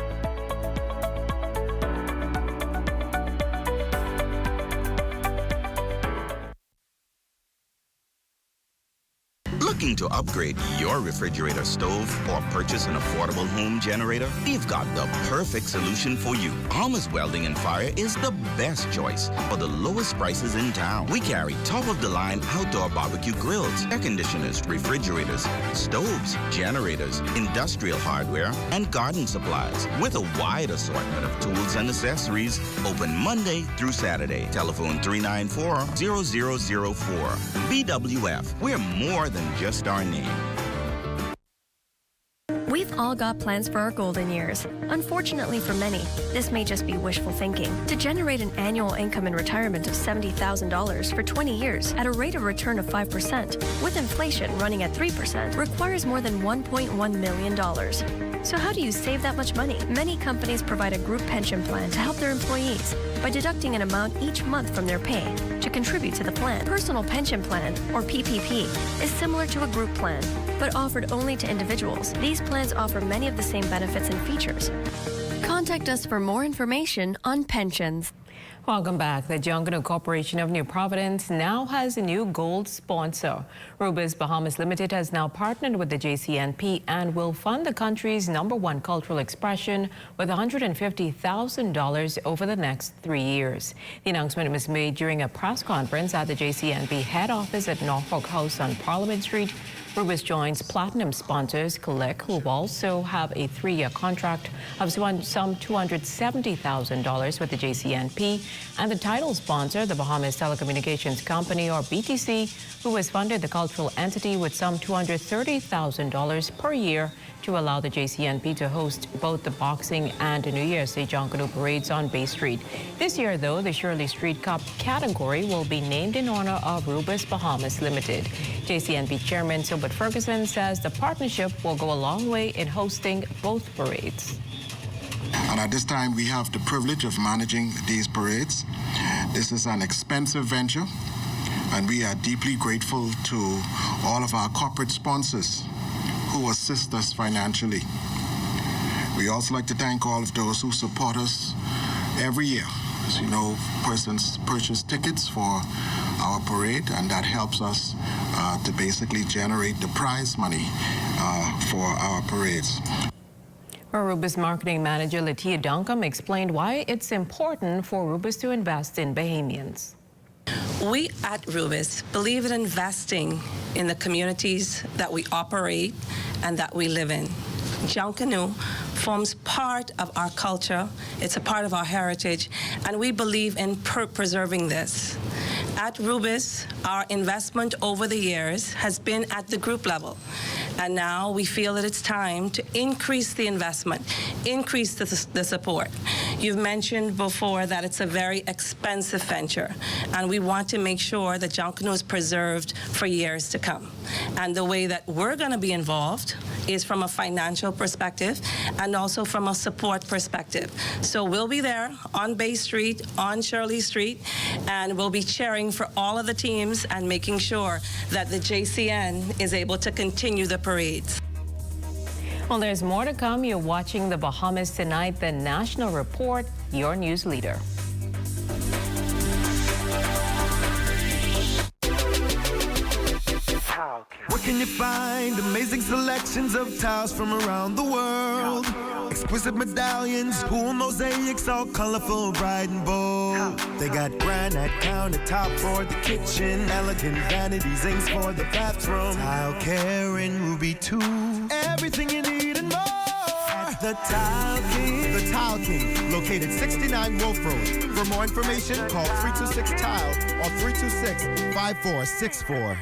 Speaker 1: Looking to upgrade your refrigerator stove or purchase an affordable home generator? We've got the perfect solution for you. Bahamas Welding and Fire is the best choice for the lowest prices in town. We carry top-of-the-line outdoor barbecue grills, air conditioners, refrigerators, stoves, generators, industrial hardware, and garden supplies with a wide assortment of tools and accessories. Open Monday through Saturday. Telephone 394-0004. BWF. We're more than just our name.
Speaker 5: We've all got plans for our golden years. Unfortunately for many, this may just be wishful thinking. To generate an annual income in retirement of $70,000 for 20 years at a rate of return of 5%, with inflation running at 3%, requires more than $1.1 million. So how do you save that much money? Many companies provide a group pension plan to help their employees by deducting an amount each month from their pay to contribute to the plan. Personal Pension Plan, or PPP, is similar to a group plan, but offered only to individuals. These plans offer many of the same benefits and features. Contact us for more information on pensions.
Speaker 2: Welcome back. The Junkanoo Corporation of New Providence now has a new gold sponsor. Rubis Bahamas Limited has now partnered with the JCNP and will fund the country's #1 cultural expression with $150,000 over the next 3 years. The announcement was made during a press conference at the JCNP head office at Norfolk House on Parliament Street. Rubis joins platinum sponsors Collect, who also have a 3-year contract of some $270,000 with the JCNP, and the title sponsor, the Bahamas Telecommunications Company, or BTC, who has funded the cultural entity with some $230,000 per year to allow the JCNP to host both the boxing and New Year's Day Junkanoo parades on Bay Street. This year, though, the Shirley Street Cup category will be named in honor of Rubis Bahamas Limited. JCNP Chairman Silbert Ferguson says the partnership will go a long way in hosting both parades.
Speaker 20: And at this time, we have the privilege of managing these parades. This is an expensive venture, and we are deeply grateful to all of our corporate sponsors who assist us financially. We also like to thank all of those who support us every year. As you know, persons purchase tickets for our parade, and that helps us to basically generate the prize money for our parades.
Speaker 2: Rubis marketing manager Latia Duncombe explained why it's important for Rubis to invest in Bahamians.
Speaker 22: We at Rubis believe in investing in the communities that we operate and that we live in. Junkanoo forms part of our culture, it's a part of our heritage, and we believe in preserving this. At Rubis, our investment over the years has been at the group level, and now we feel that it's time to increase the investment, increase the support. You've mentioned before that it's a very expensive venture, and we want to make sure that Junkanoo is preserved for years to come. And the way that we're going to be involved is from a financial perspective and also from a support perspective. So we'll be there on Bay Street, on Shirley Street, and we'll be cheering for all of the teams and making sure that the JCN is able to continue the parades.
Speaker 2: Well, there's more to come. You're watching the Bahamas Tonight, the National Report, your news leader.
Speaker 21: Where can you find amazing selections of tiles from around the world? Exquisite medallions, cool mosaics, all colorful, bright and bold. They got granite countertop for the kitchen, elegant vanity zincs for the bathroom, tile care and ruby too. Everything you need and more at the Tile King. The Tile King, located 69 Wolf Road. For more information, call 326-TILE or 326-5464.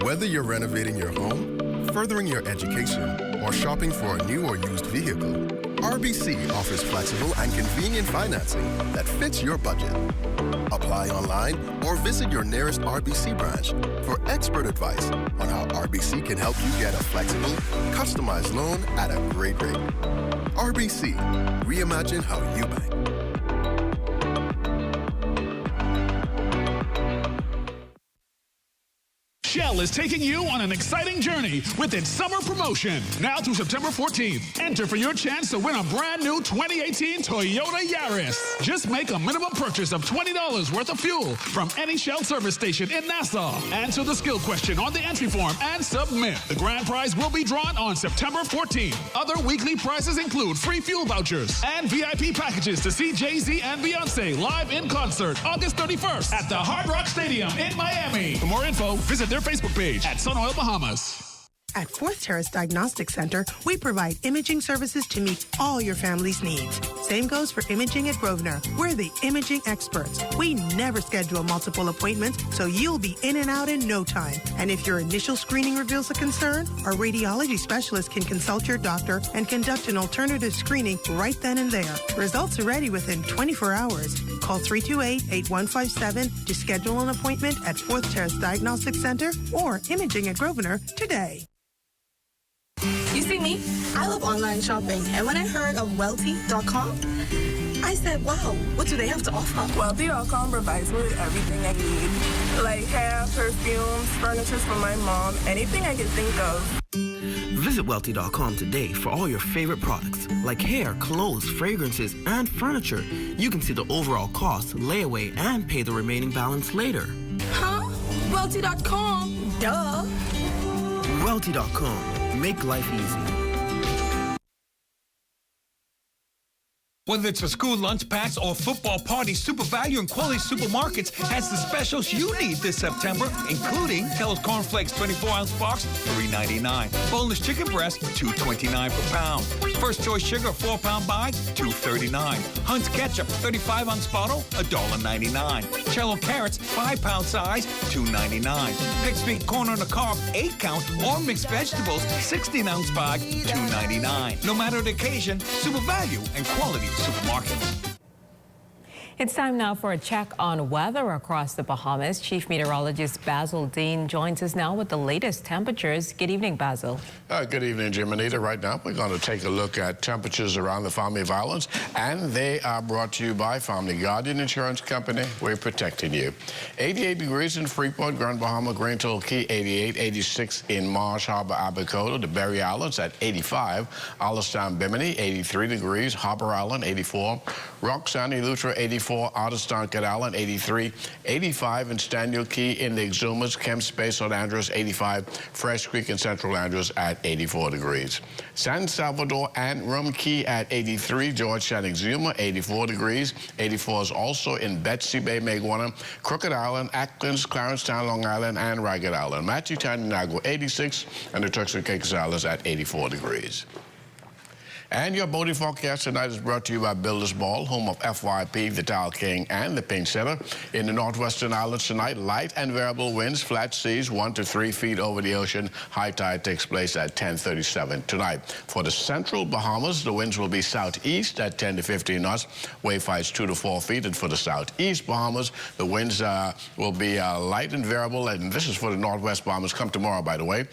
Speaker 23: Whether you're renovating your home, furthering your education, or shopping for a new or used vehicle, RBC offers flexible and convenient financing that fits your budget. Apply online or visit your nearest RBC branch for expert advice on how RBC can help you get a flexible, customized loan at a great rate. RBC, reimagine how you bank.
Speaker 3: Shell is taking you on an exciting journey with its summer promotion. Now through September 14th, enter for your chance to win a brand new 2018 Toyota Yaris. Just make a minimum purchase of $20 worth of fuel from any Shell service station in Nassau. Answer the skill question on the entry form and submit. The grand prize will be drawn on September 14th. Other weekly prizes include free fuel vouchers and VIP packages to see Jay-Z and Beyonce live in concert August 31st at the Hard Rock Stadium in Miami. For more info, visit their Facebook page at Sunoil Bahamas.
Speaker 8: At Fourth Terrace Diagnostic Center, we provide imaging services to meet all your family's needs. Same goes for imaging at Grosvenor. We're the imaging experts. We never schedule multiple appointments, so you'll be in and out in no time. And if your initial screening reveals a concern, our radiology specialist can consult your doctor and conduct an alternative screening right then and there. Results are ready within 24 hours. Call 328-8157 to schedule an appointment at Fourth Terrace Diagnostic Center or Imaging at Grosvenor today.
Speaker 9: You see me? I love online shopping. And when I heard of Welty.com, I said, wow, what do they have to offer?
Speaker 11: Welty.com provides me with everything I need. Like hair, perfumes, furniture for my mom, anything I can think of.
Speaker 12: Visit Welty.com today for all your favorite products, like hair, clothes, fragrances, and furniture. You can see the overall cost, layaway, and pay the remaining balance later.
Speaker 9: Huh? Welty.com? Duh.
Speaker 12: Welty.com. Make life easy.
Speaker 26: Whether it's for school lunch packs or football parties, Super Value and Quality Supermarkets has the specials you need this September, including Kellogg's Corn Flakes 24-ounce box, $3.99. Boneless chicken breast, $2.29 per pound. First Choice Sugar, 4-pound bag, $2.39. Hunt's Ketchup, 35-ounce bottle, $1.99. Cello Carrots, 5-pound size, $2.99. Pick Sweet Corn on the Cob, 8-count, or mixed vegetables, 16-ounce bag, $2.99. No matter the occasion, Super Value and Quality Supermarkets.
Speaker 2: It's time now for a check on weather across the Bahamas. Chief Meteorologist Basil Dean joins us now with the latest temperatures. Good evening, Basil.
Speaker 27: Good evening, Jim and Anita. Right now, we're going to take a look at temperatures around the Family of Islands, and they are brought to you by Family Guardian Insurance Company. We're protecting you. 88 degrees in Freeport, Grand Bahama, Grand Key, 88, 86 in Marsh Harbor, Abacoda, the Berry Islands at 85, Alistown, Bimini, 83 degrees, Harbor Island, 84, Roxanne, Eleuthera, 84, Otterstown, Cat Island, 83, 85 in Staniel Key in the Exumas, Kemp Space on Andros, 85, Fresh Creek in Central Andros at 84 degrees. San Salvador and Rum Key at 83, Georgetown, Exuma, 84 degrees. 84 is also in Betsy Bay, Maguana, Crooked Island, Atkins, Clarencetown, Long Island, and Ragged Island. Matthewtown, Inagua, 86, and the Turks and Caicos Islands at 84 degrees. And your boating forecast tonight is brought to you by Builders Ball, home of FYP, the Tile King, and the Pink Center. In the Northwestern Islands tonight, light and variable winds, flat seas 1 to 3 feet over the ocean. High tide takes place at 10:37 tonight. For the Central Bahamas, the winds will be southeast at 10 to 15 knots. Wave heights 2 to 4 feet. And for the Southeast Bahamas, the winds will be light and variable. And this is for the Northwest Bahamas. Come tomorrow, by the way.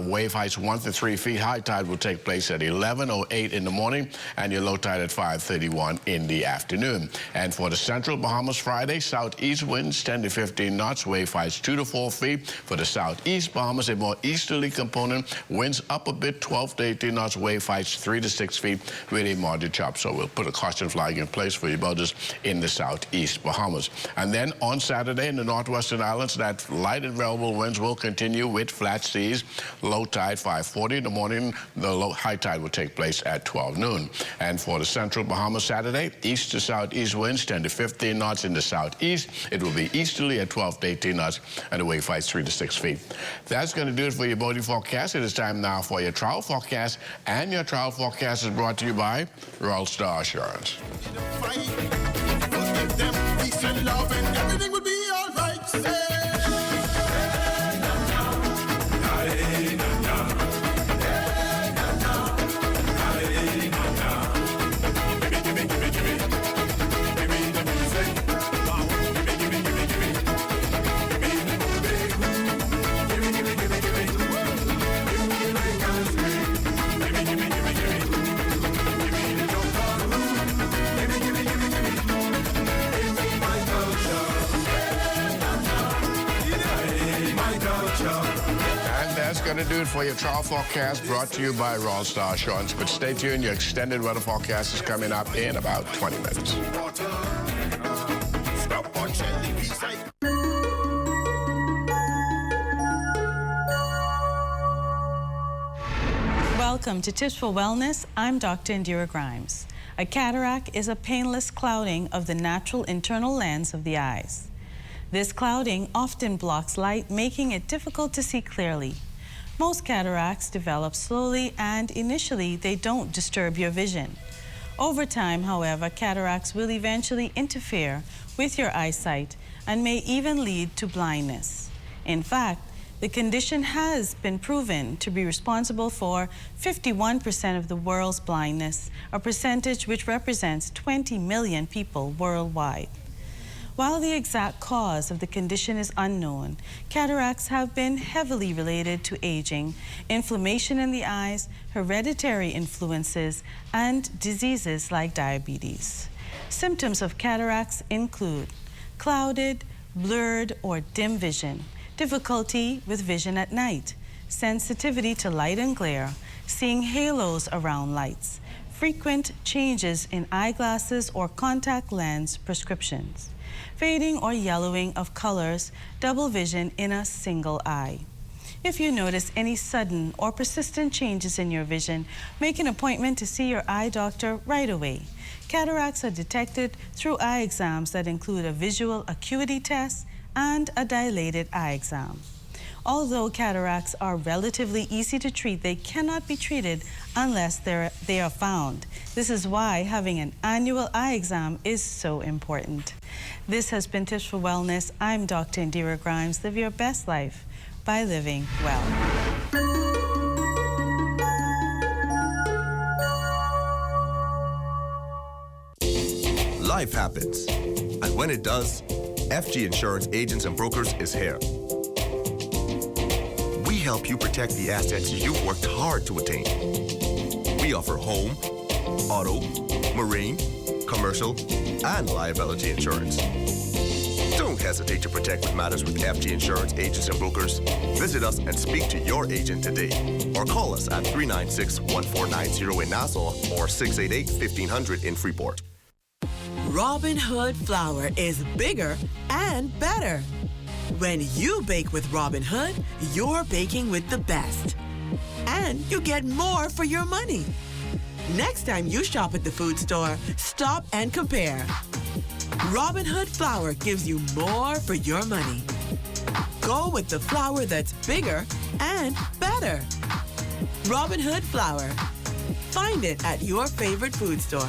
Speaker 27: Wave heights 1 to 3 feet. High tide will take place at 11:08 in the morning, and your low tide at 5:31 in the afternoon. And for the Central Bahamas Friday, southeast winds 10 to 15 knots, wave heights 2 to 4 feet. For the Southeast Bahamas, a more easterly component, winds up a bit, 12 to 18 knots, wave heights 3 to 6 feet, with a moderate chop. So we'll put a caution flag in place for your boaters in the Southeast Bahamas. And then on Saturday in the Northwestern Islands, that light and variable winds will continue with flat seas, low tide 5:40 in the morning. The high tide will take place at 12 noon. And for the Central Bahamas Saturday, east to southeast winds 10 to 15 knots in the southeast. It will be easterly at 12 to 18 knots, and the wave heights 3 to 6 feet. That's going to do it for your boating forecast. It is time now for your travel forecast, and your travel forecast is brought to you by Royal Star Assurance.
Speaker 21: Everything will be all right.
Speaker 27: going to do it for your travel forecast brought to you by Royal Star Insurance. But stay tuned, your extended weather forecast is coming up in about 20 minutes.
Speaker 4: Welcome to Tips for Wellness. I'm Dr. Indira Grimes. A cataract is a painless clouding of the natural internal lens of the eyes. This clouding often blocks light, making it difficult to see clearly. Most cataracts develop slowly, and initially they don't disturb your vision. Over time, however, cataracts will eventually interfere with your eyesight and may even lead to blindness. In fact, the condition has been proven to be responsible for 51% of the world's blindness, a percentage which represents 20 million people worldwide. While the exact cause of the condition is unknown, cataracts have been heavily related to aging, inflammation in the eyes, hereditary influences, and diseases like diabetes. Symptoms of cataracts include clouded, blurred, or dim vision, difficulty with vision at night, sensitivity to light and glare, seeing halos around lights, frequent changes in eyeglasses or contact lens prescriptions, fading or yellowing of colors, double vision in a single eye. If you notice any sudden or persistent changes in your vision, make an appointment to see your eye doctor right away. Cataracts are detected through eye exams that include a visual acuity test and a dilated eye exam. Although cataracts are relatively easy to treat, they cannot be treated unless they are found. This is why having an annual eye exam is so important. This has been Tips for Wellness. I'm Dr. Indira Grimes. Live your best life by living well.
Speaker 6: Life happens, and when it does, FG Insurance Agents and Brokers is here. We help you protect the assets you've worked hard to attain. We offer home, auto, marine, commercial, and liability insurance. Don't hesitate to protect what matters with FG Insurance Agents and Brokers. Visit us and speak to your agent today, or call us at 396-1490 in Nassau or 688-1500 in Freeport.
Speaker 7: Robin Hood flour is bigger and better. When you bake with Robin Hood, you're baking with the best. And you get more for your money. Next time you shop at the food store, stop and compare. Robin Hood flour gives you more for your money. Go with the flour that's bigger and better. Robin Hood flour. Find it at your favorite food store.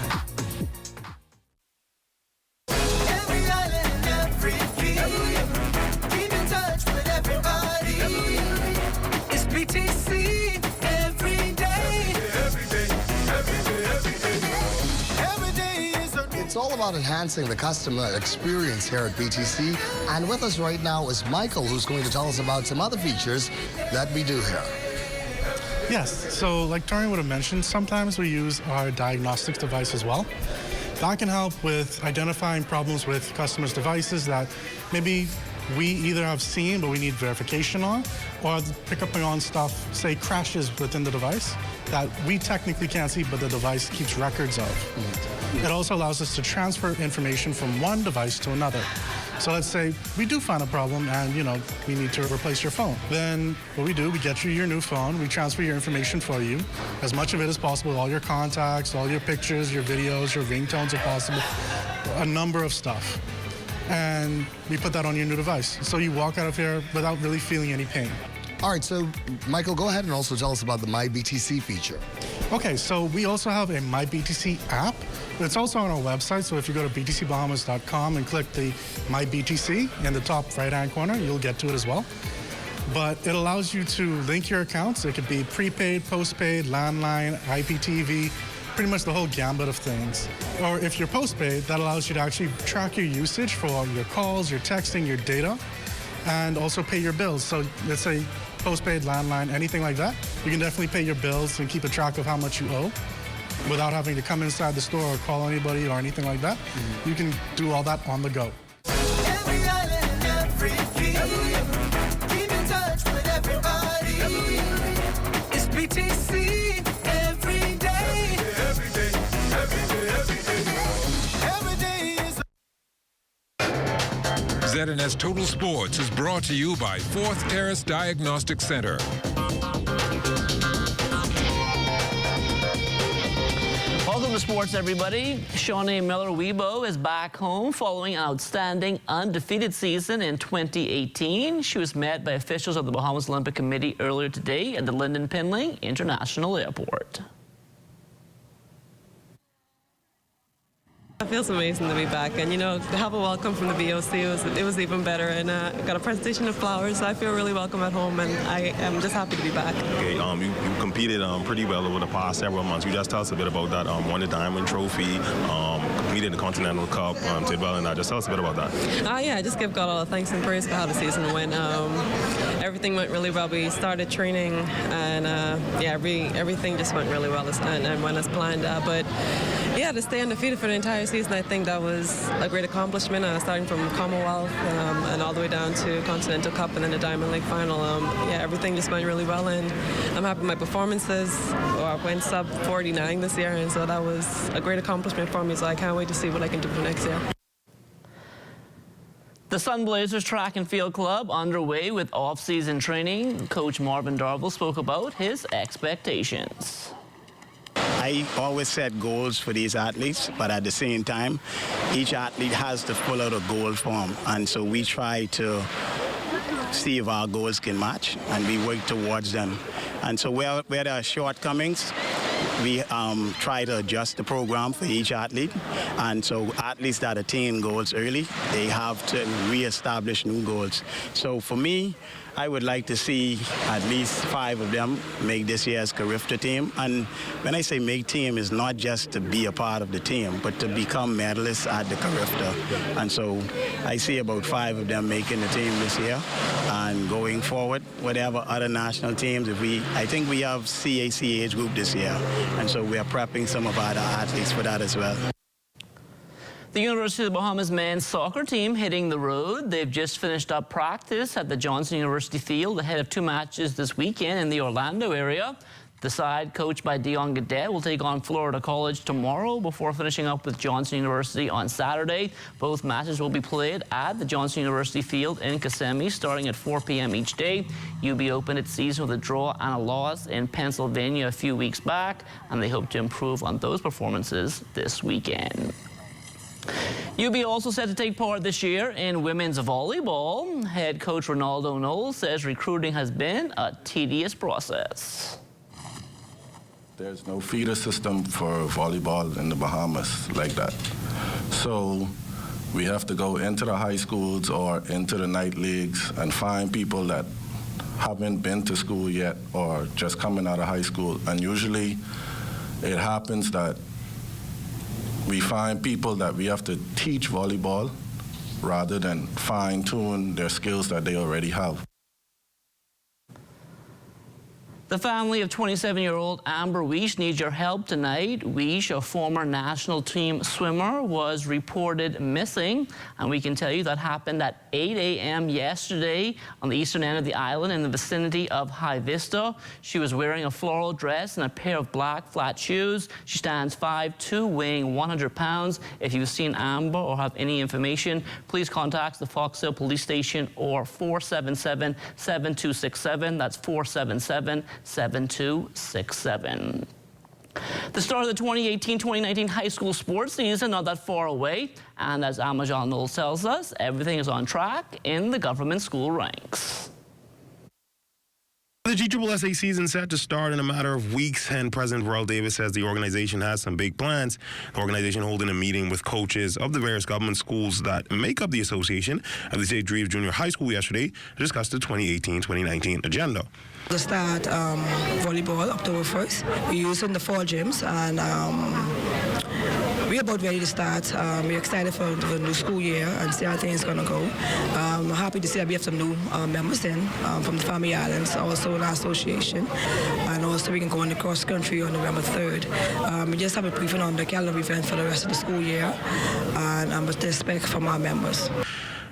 Speaker 10: It's all about enhancing the customer experience here at BTC. And with us right now is Michael, who's going to tell us about some other features that we do here.
Speaker 14: Yes, so like Torian would have mentioned, sometimes we use our diagnostics device as well. That can help with identifying problems with customers' devices that maybe we either have seen but we need verification on, or pick up on stuff, say crashes within the device that we technically can't see but the device keeps records of. It also allows us to transfer information from one device to another. So let's say we do find a problem and, we need to replace your phone. Then what we do, we get you your new phone, we transfer your information for you, as much of it as possible, all your contacts, all your pictures, your videos, your ringtones if possible, a number of stuff. And we put that on your new device. So you walk out of here without really feeling any pain.
Speaker 10: All right, so Michael, go ahead and also tell us about the MyBTC feature.
Speaker 14: Okay, so we also have a MyBTC app. It's also on our website, so if you go to btcbahamas.com and click the MyBTC in the top right-hand corner, you'll get to it as well. But it allows you to link your accounts. It could be prepaid, postpaid, landline, IPTV, pretty much the whole gambit of things. Or if you're postpaid, that allows you to actually track your usage for your calls, your texting, your data, and also pay your bills. So let's say postpaid, landline, anything like that, you can definitely pay your bills and keep a track of how much you owe without having to come inside the store or call anybody or anything like that. You can do all that on the go.
Speaker 21: Every island and every fee. Keep in touch with everybody.
Speaker 13: Preparedness Total Sports is brought to you by Fourth Terrace Diagnostic Center.
Speaker 15: Welcome to sports, everybody. Shawnee Miller-Weibo is back home following an outstanding undefeated season in 2018. She was met by officials of the Bahamas Olympic Committee earlier today at the Lyndon Pinling International Airport.
Speaker 16: It feels amazing to be back, and to have a welcome from the BOC, it was even better, and got a presentation of flowers, so I feel really welcome at home, and I am just happy to be back. Okay,
Speaker 17: you competed pretty well over the past several months. You just tell us a bit about that, won the Diamond Trophy, competed in the Continental Cup, did well in that. Just tell us a bit about that. I just give God all the thanks and praise for how the season went. Everything went really well. We started training, and everything just went really well and went as planned. But to stay undefeated for the entire season, I think that was a great accomplishment, starting from Commonwealth and all the way down to Continental Cup and then the Diamond League final. Everything just went really well, and I'm happy with my performances. I went sub 49 this year, and so that was a great accomplishment for me, so I can't wait to see what I can do for next year.
Speaker 15: The Sunblazers Track and Field Club underway with off-season training. Coach Marvin Darville spoke about his expectations.
Speaker 19: I always set goals for these athletes, but at the same time, each athlete has to pull out a goal form, and so we try to see if our goals can match, and we work towards them. And so where there are shortcomings, we try to adjust the program for each athlete. And so athletes that attain goals early, they have to reestablish new goals. So for me, I would like to see at least 5 of them make this year's Carifta team. And when I say make team, it's not just to be a part of the team, but to become medalists at the Carifta. And so I see about 5 of them making the team this year. And going forward, whatever other national teams, I think we have CAC age group this year. And so we are prepping some of our other athletes for that as well.
Speaker 15: The University of the Bahamas men's soccer team hitting the road. They've just finished up practice at the Johnson University field ahead of 2 matches this weekend in the Orlando area. The side, coached by Dion Gadet, will take on Florida College tomorrow before finishing up with Johnson University on Saturday. Both matches will be played at the Johnson University field in Kissimmee starting at 4 p.m. each day. UB opened its season with a draw and a loss in Pennsylvania a few weeks back, and they hope to improve on those performances this weekend. UB also set to take part this year in women's volleyball. Head coach Ronaldo Knowles says recruiting has been a tedious process.
Speaker 24: There's no feeder system for volleyball in the Bahamas like that. So we have to go into the high schools or into the night leagues and find people that haven't been to school yet or just coming out of high school. And usually it happens that we find people that we have to teach volleyball rather than fine-tune their skills that they already have.
Speaker 15: The family of 27-year-old Amber Weish needs your help tonight. Weish, a former national team swimmer, was reported missing, and we can tell you that happened at 8 a.m. yesterday on the eastern end of the island in the vicinity of High Vista. She was wearing a floral dress and a pair of black flat shoes. She stands 5'2", weighing 100 pounds. If you've seen Amber or have any information, please contact the Fox Hill Police Station or 477-7267. That's 477-7267. The start of the 2018-2019 high school sports season not that far away, and as Amajan Knowles tells us, everything is on track in the government school ranks.
Speaker 25: The GSSA season set to start in a matter of weeks, and President Royal Davis says the organization has some big plans. The organization holding a meeting with coaches of the various government schools that make up the association at the St. Dreves Junior High School yesterday to discuss the 2018-2019 agenda.
Speaker 28: To start volleyball October 1st. We're using the 4 gyms, and we're about ready to start. We're excited for the new school year and see how things are going to go. I'm happy to see that we have some new members in from the Family Islands, also in our association. And also we can go on the cross country on November 3rd. We just have a briefing on the calendar event for the rest of the school year and what to expect from our members.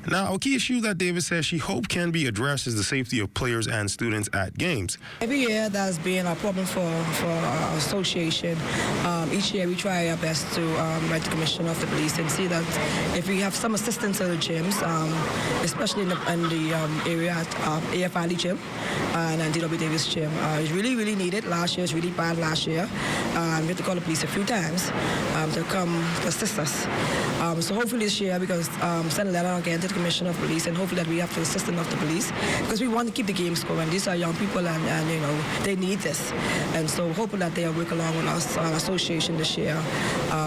Speaker 25: Now, a key issue that Davis says she hopes can be addressed is the safety of players and students at games.
Speaker 28: Every year that's been a problem for our association. Each year we try our best to write the commissioner of the police and see that if we have some assistance at the gyms, especially in the area at AF Valley Gym and DW Davis Gym, it's really, really needed. Last year was really bad last year. We had to call the police a few times to come to assist us. So hopefully this year we can send a letter again to the commissioner of police and hopefully that we have the assistance of the police because we want to keep the games going. These are young people and you know, they need this. And so hoping that they'll work along with us, our association this year,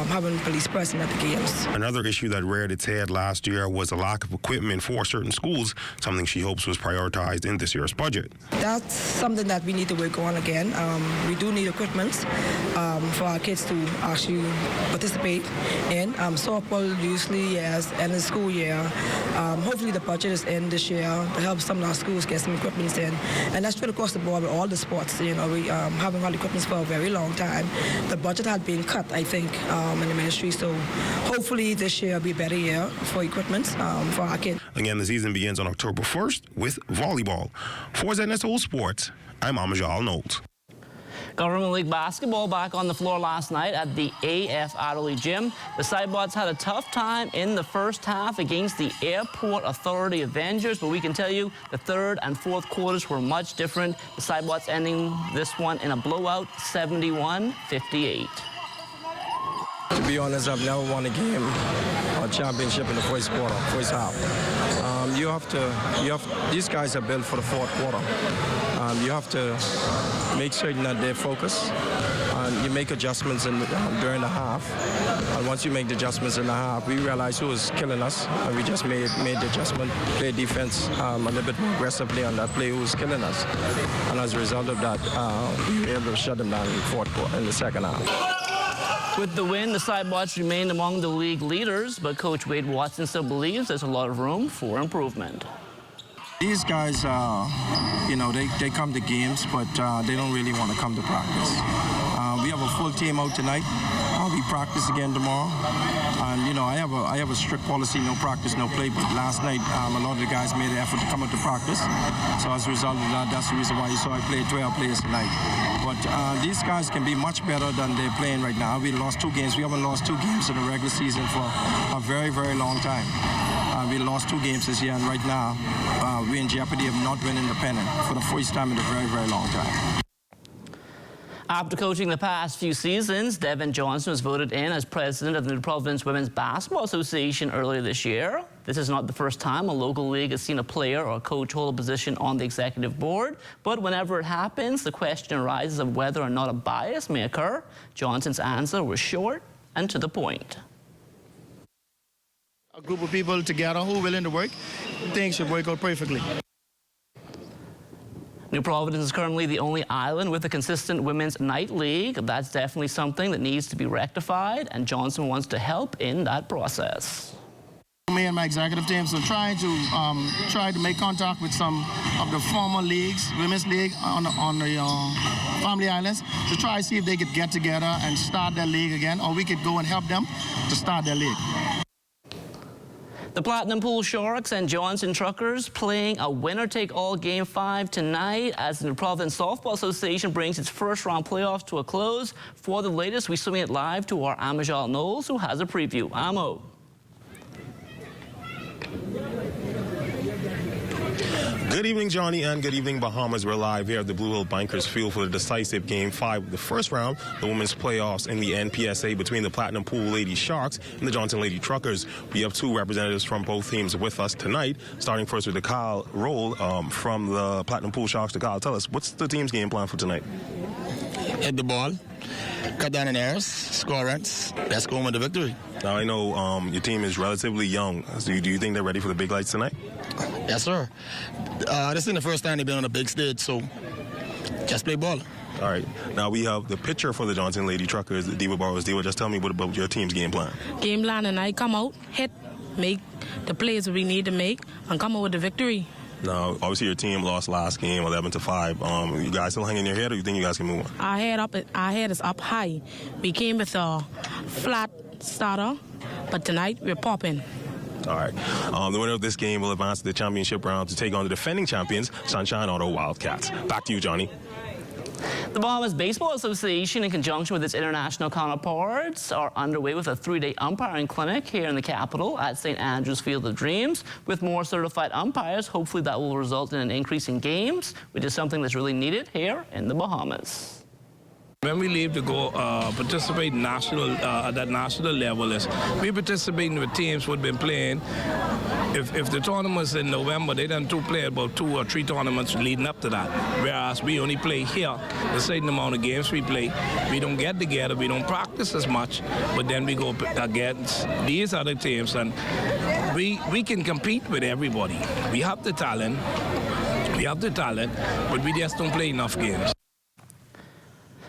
Speaker 28: having police present at the games.
Speaker 25: Another issue that reared its head last year was a lack of equipment for certain schools, something she hopes was prioritized in this year's budget.
Speaker 28: That's something that we need to work on again. We do need equipment for our kids to actually participate in. Softball usually, yes, and the school year. Hopefully the budget is in this year to help some of our schools get some equipment in. And that's straight across the board with all the sports. You know, we haven't had equipment for a very long time. The budget had been cut, I think, in the ministry. So hopefully this year will be a better year for equipment for our kids.
Speaker 25: Again, the season begins on October 1st with volleyball. For ZNSO Sports, I'm Amajal Knowles.
Speaker 15: Government League basketball back on the floor last night at the AF Adderley Gym. The Sidebots had a tough time in the first half against the Airport Authority Avengers, but we can tell you the third and fourth quarters were much different. The Sidebots ending this one in a blowout, 71-58.
Speaker 1: To be honest, I've never won a game or championship in the first quarter, first half. These guys are built for the fourth quarter. You have to make certain that they're focused. You make adjustments during the half. And once you make the adjustments in the half, we realized who was killing us. And we just made the adjustment, play defense a little bit more aggressively on that play who was killing us. And as a result of that, we were able to shut them down in the second half.
Speaker 15: With the win, the Sidebots remained among the league leaders, but Coach Wade Watson still believes there's a lot of room for improvement.
Speaker 1: These guys, they come to games, but they don't really want to come to practice. We have a full team out tonight. We practice again tomorrow. And, I have a strict policy, no practice, no play. But last night, a lot of the guys made an effort to come out to practice. So as a result of that, that's the reason why you saw I play 12 players tonight. But these guys can be much better than they're playing right now. We lost 2 games. We haven't lost 2 games in the regular season for a very, very long time. We lost 2 games this year, and right now, we're in jeopardy of not winning the pennant for the first time in a very, very long time.
Speaker 15: After coaching the past few seasons, Devin Johnson was voted in as president of the New Providence Women's Basketball Association earlier this year. This is not the first time a local league has seen a player or a coach hold a position on the executive board, but whenever it happens, the question arises of whether or not a bias may occur. Johnson's answer was short and to the point.
Speaker 3: A group of people together who are willing to work, things should work out perfectly.
Speaker 15: New Providence is currently the only island with a consistent women's night league. That's definitely something that needs to be rectified, and Johnson wants to help in that process.
Speaker 3: Me and my executive team are trying to make contact with some of the former leagues, women's league on the Family Islands, to try to see if they could get together and start their league again, or we could go and help them to start their league.
Speaker 15: The Platinum Pool Sharks and Johnson Truckers playing a winner-take-all Game 5 tonight as the New Providence Softball Association brings its first-round playoffs to a close. For the latest, we swing it live to our Amajal Knowles, who has a preview. Amo.
Speaker 25: Good evening, Johnny, and good evening, Bahamas. We're live here at the Blue Hill Bankers Field for the decisive Game 5 of the first round, the women's playoffs in the NPSA between the Platinum Pool Lady Sharks and the Johnson Lady Truckers. We have 2 representatives from both teams with us tonight, starting first with the Kyle Roll from the Platinum Pool Sharks. To Kyle, tell us, what's the team's game plan for tonight?
Speaker 5: Hit the ball, cut down in errors, score runs. Let's go home with the victory.
Speaker 25: Now, I know your team is relatively young. So do you think they're ready for the big lights tonight?
Speaker 5: Yes, sir. This is the first time they've been on a big stage, so just play ball.
Speaker 25: All right. Now we have the pitcher for the Johnson Lady Truckers, Diva Barrows. Diva, just tell me what about your team's game plan?
Speaker 8: Game plan, and I come out, hit, make the plays we need to make, and come out with the victory.
Speaker 25: Now, obviously your team lost last game, 11-5. You guys still hanging your head, or you think you guys can move on?
Speaker 8: Our head is up high. We came with a flat starter, but tonight we're popping.
Speaker 25: All right. The winner of this game will advance to the championship round to take on the defending champions, Sunshine Auto Wildcats. Back to you, Johnny.
Speaker 15: The Bahamas Baseball Association, in conjunction with its international counterparts, are underway with a 3-day umpiring clinic here in the capital at St. Andros Field of Dreams. With more certified umpires, hopefully that will result in an increase in games, which is something that's really needed here in the Bahamas.
Speaker 9: When we leave to go participate at that national level, we participating with teams who've been playing. If the tournament's in November, they done play about 2 or 3 tournaments leading up to that. Whereas we only play here the certain amount of games we play. We don't get together, we don't practice as much, but then we go against these other teams, and we can compete with everybody. We have the talent, but we just don't play enough games.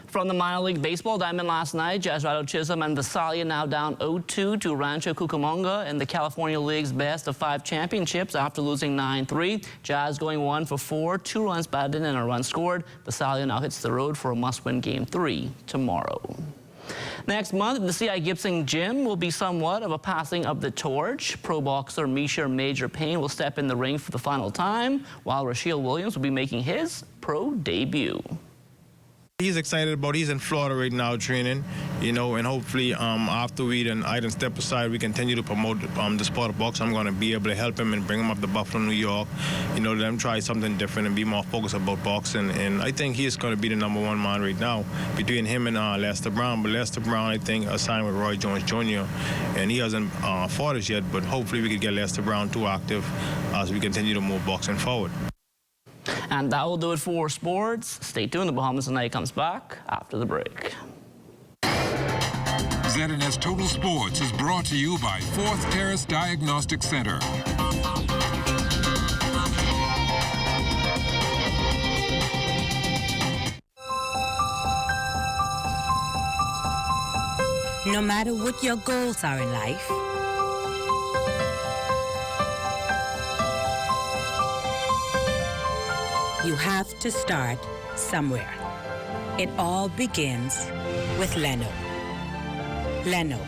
Speaker 15: From the minor league baseball diamond last night, Jazz Rado Chisholm and Visalia now down 0-2 to Rancho Cucamonga in the California League's best of 5 championships after losing 9-3. Jazz going 1 for 4, 2 runs batted in and a run scored. Visalia now hits the road for a must-win Game 3 tomorrow. Next month, the C.I. Gibson Gym will be somewhat of a passing of the torch. Pro boxer Misha Major Payne will step in the ring for the final time, while Rasheal Williams will be making his pro debut.
Speaker 11: He's excited about he's in Florida right now training, you know, and hopefully after I done step aside, we continue to promote the sport of boxing. I'm going to be able to help him and bring him up to Buffalo, New York, you know, let him try something different and be more focused about boxing. And I think he is going to be the #1 man right now between him and Lester Brown. But Lester Brown, I think, signed with Roy Jones Jr., and he hasn't fought us yet, but hopefully we could get Lester Brown too active as we continue to move boxing forward.
Speaker 15: And that will do it for sports. Stay tuned. The Bahamas Tonight comes back after the break.
Speaker 13: ZNS Total Sports is brought to you by 4th Terrace Diagnostic Center.
Speaker 12: No matter what your goals are in life, you have to start somewhere. It all begins with Leno. Leno,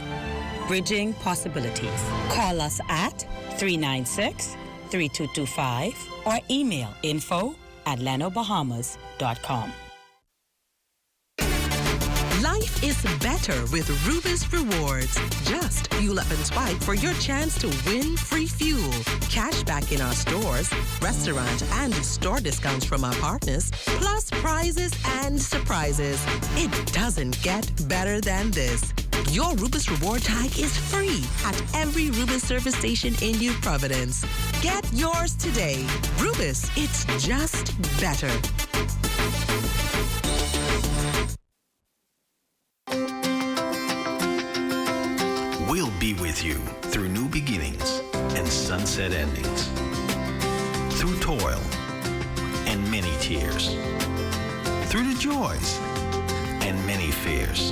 Speaker 12: bridging possibilities. Call us at 396-3225 or email info@lenobahamas.com.
Speaker 18: Life is better with Rubis Rewards. Just fuel up and swipe for your chance to win free fuel, cash back in our stores, restaurant and store discounts from our partners, plus prizes and surprises. It doesn't get better than this. Your Rubis Reward tag is free at every Rubis service station in New Providence. Get yours today. Rubis, it's just better.
Speaker 20: We'll be with you through new beginnings and sunset endings, through toil and many tears, through the joys and many fears.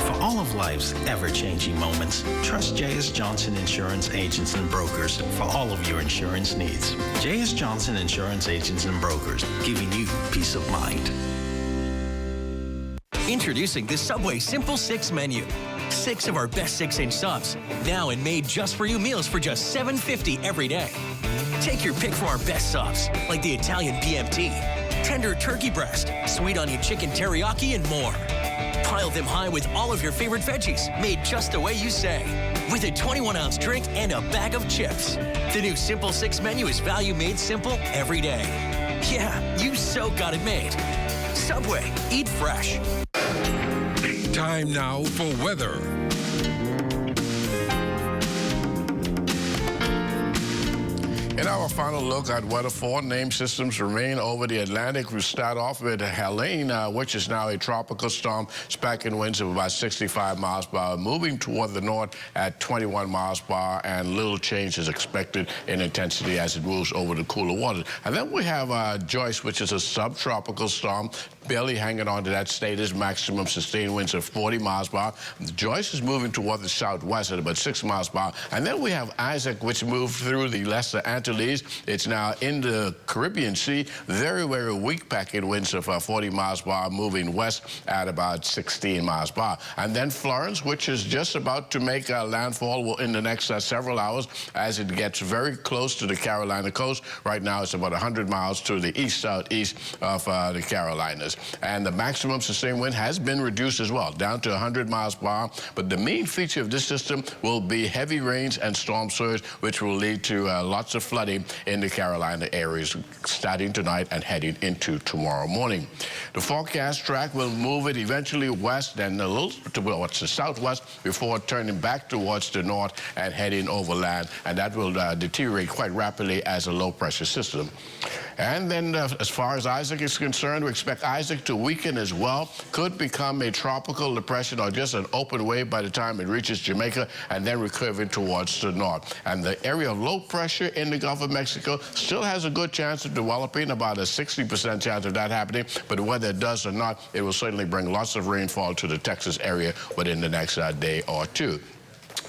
Speaker 20: For all of life's ever-changing moments, trust J.S. Johnson Insurance Agents and Brokers for all of your insurance needs. J.S. Johnson Insurance Agents and Brokers, giving you peace of mind.
Speaker 22: Introducing the Subway Simple 6 menu. 6 of our best 6-inch subs, now in made just for you meals for just $7.50 every day. Take your pick from our best subs, like the Italian BMT, tender turkey breast, sweet onion chicken teriyaki, and more. Pile them high with all of your favorite veggies, made just the way you say, with a 21-ounce drink and a bag of chips. The new Simple 6 menu is value made simple every day. Yeah, you so got it made. Subway, eat fresh.
Speaker 13: Time now for weather.
Speaker 27: In our final look at weather, 4 named systems remain over the Atlantic. We start off with Helene, which is now a tropical storm, spacking winds of about 65 miles per hour, moving toward the north at 21 miles per hour, and little change is expected in intensity as it moves over the cooler waters. And then we have Joyce, which is a subtropical storm, barely hanging on to that status, maximum sustained winds of 40 miles per hour. Joyce is moving toward the southwest at about 6 miles per hour. And then we have Isaac, which moved through the Lesser Antilles. It's now in the Caribbean Sea. Very, very weak packet winds of 40 miles per hour, moving west at about 16 miles per hour. And then Florence, which is just about to make landfall in the next several hours as it gets very close to the Carolina coast. Right now, it's about 100 miles to the east-southeast of the Carolinas. And the maximum sustained wind has been reduced as well, down to 100 miles per hour. But the main feature of this system will be heavy rains and storm surge, which will lead to lots of flooding in the Carolina areas starting tonight and heading into tomorrow morning. The forecast track will move it eventually west and a little towards the southwest before turning back towards the north and heading overland. And that will deteriorate quite rapidly as a low-pressure system. And then as far as Isaac is concerned, we expect Isaac to weaken as well. Could become a tropical depression or just an open wave by the time it reaches Jamaica and then recurving towards the north. And the area of low pressure in the Gulf of Mexico still has a good chance of developing, about a 60% chance of that happening. But whether it does or not, it will certainly bring lots of rainfall to the Texas area within the next day or two.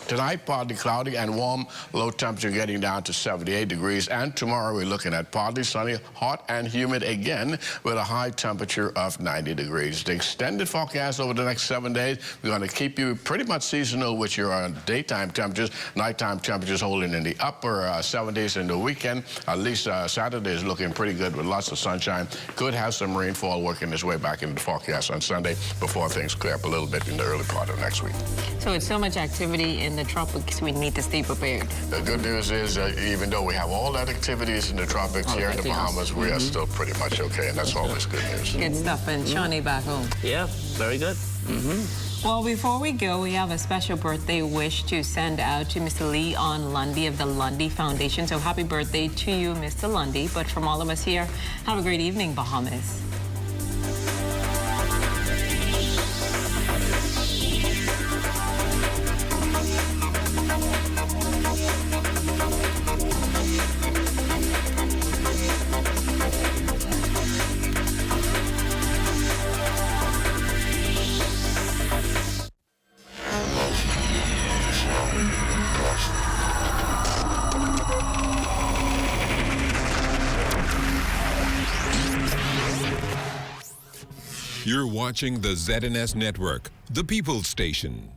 Speaker 27: Tonight, partly cloudy and warm, low temperature getting down to 78 degrees. And tomorrow, we're looking at partly sunny, hot and humid again with a high temperature of 90 degrees. The extended forecast over the next 7 days, we're going to keep you pretty much seasonal with your daytime temperatures, nighttime temperatures holding in the upper 70s in the weekend. At least Saturday is looking pretty good with lots of sunshine. Could have some rainfall working its way back into the forecast on Sunday before things clear up a little bit in the early part of next week.
Speaker 2: So with so much activity in the tropics, we need to stay prepared.
Speaker 27: The good news is even though we have all that activities in the tropics here in the Bahamas, we are still pretty much okay, and that's always good news.
Speaker 2: Good stuff. And Shawnee back home.
Speaker 15: Yeah, very good.
Speaker 2: Well, before we go, we have a special birthday wish to send out to Mr. Leon Lundy of the Lundy Foundation. So happy birthday to you, Mr. Lundy. But from all of us here, have a great evening, Bahamas.
Speaker 13: You're watching the ZNS Network, the People's Station.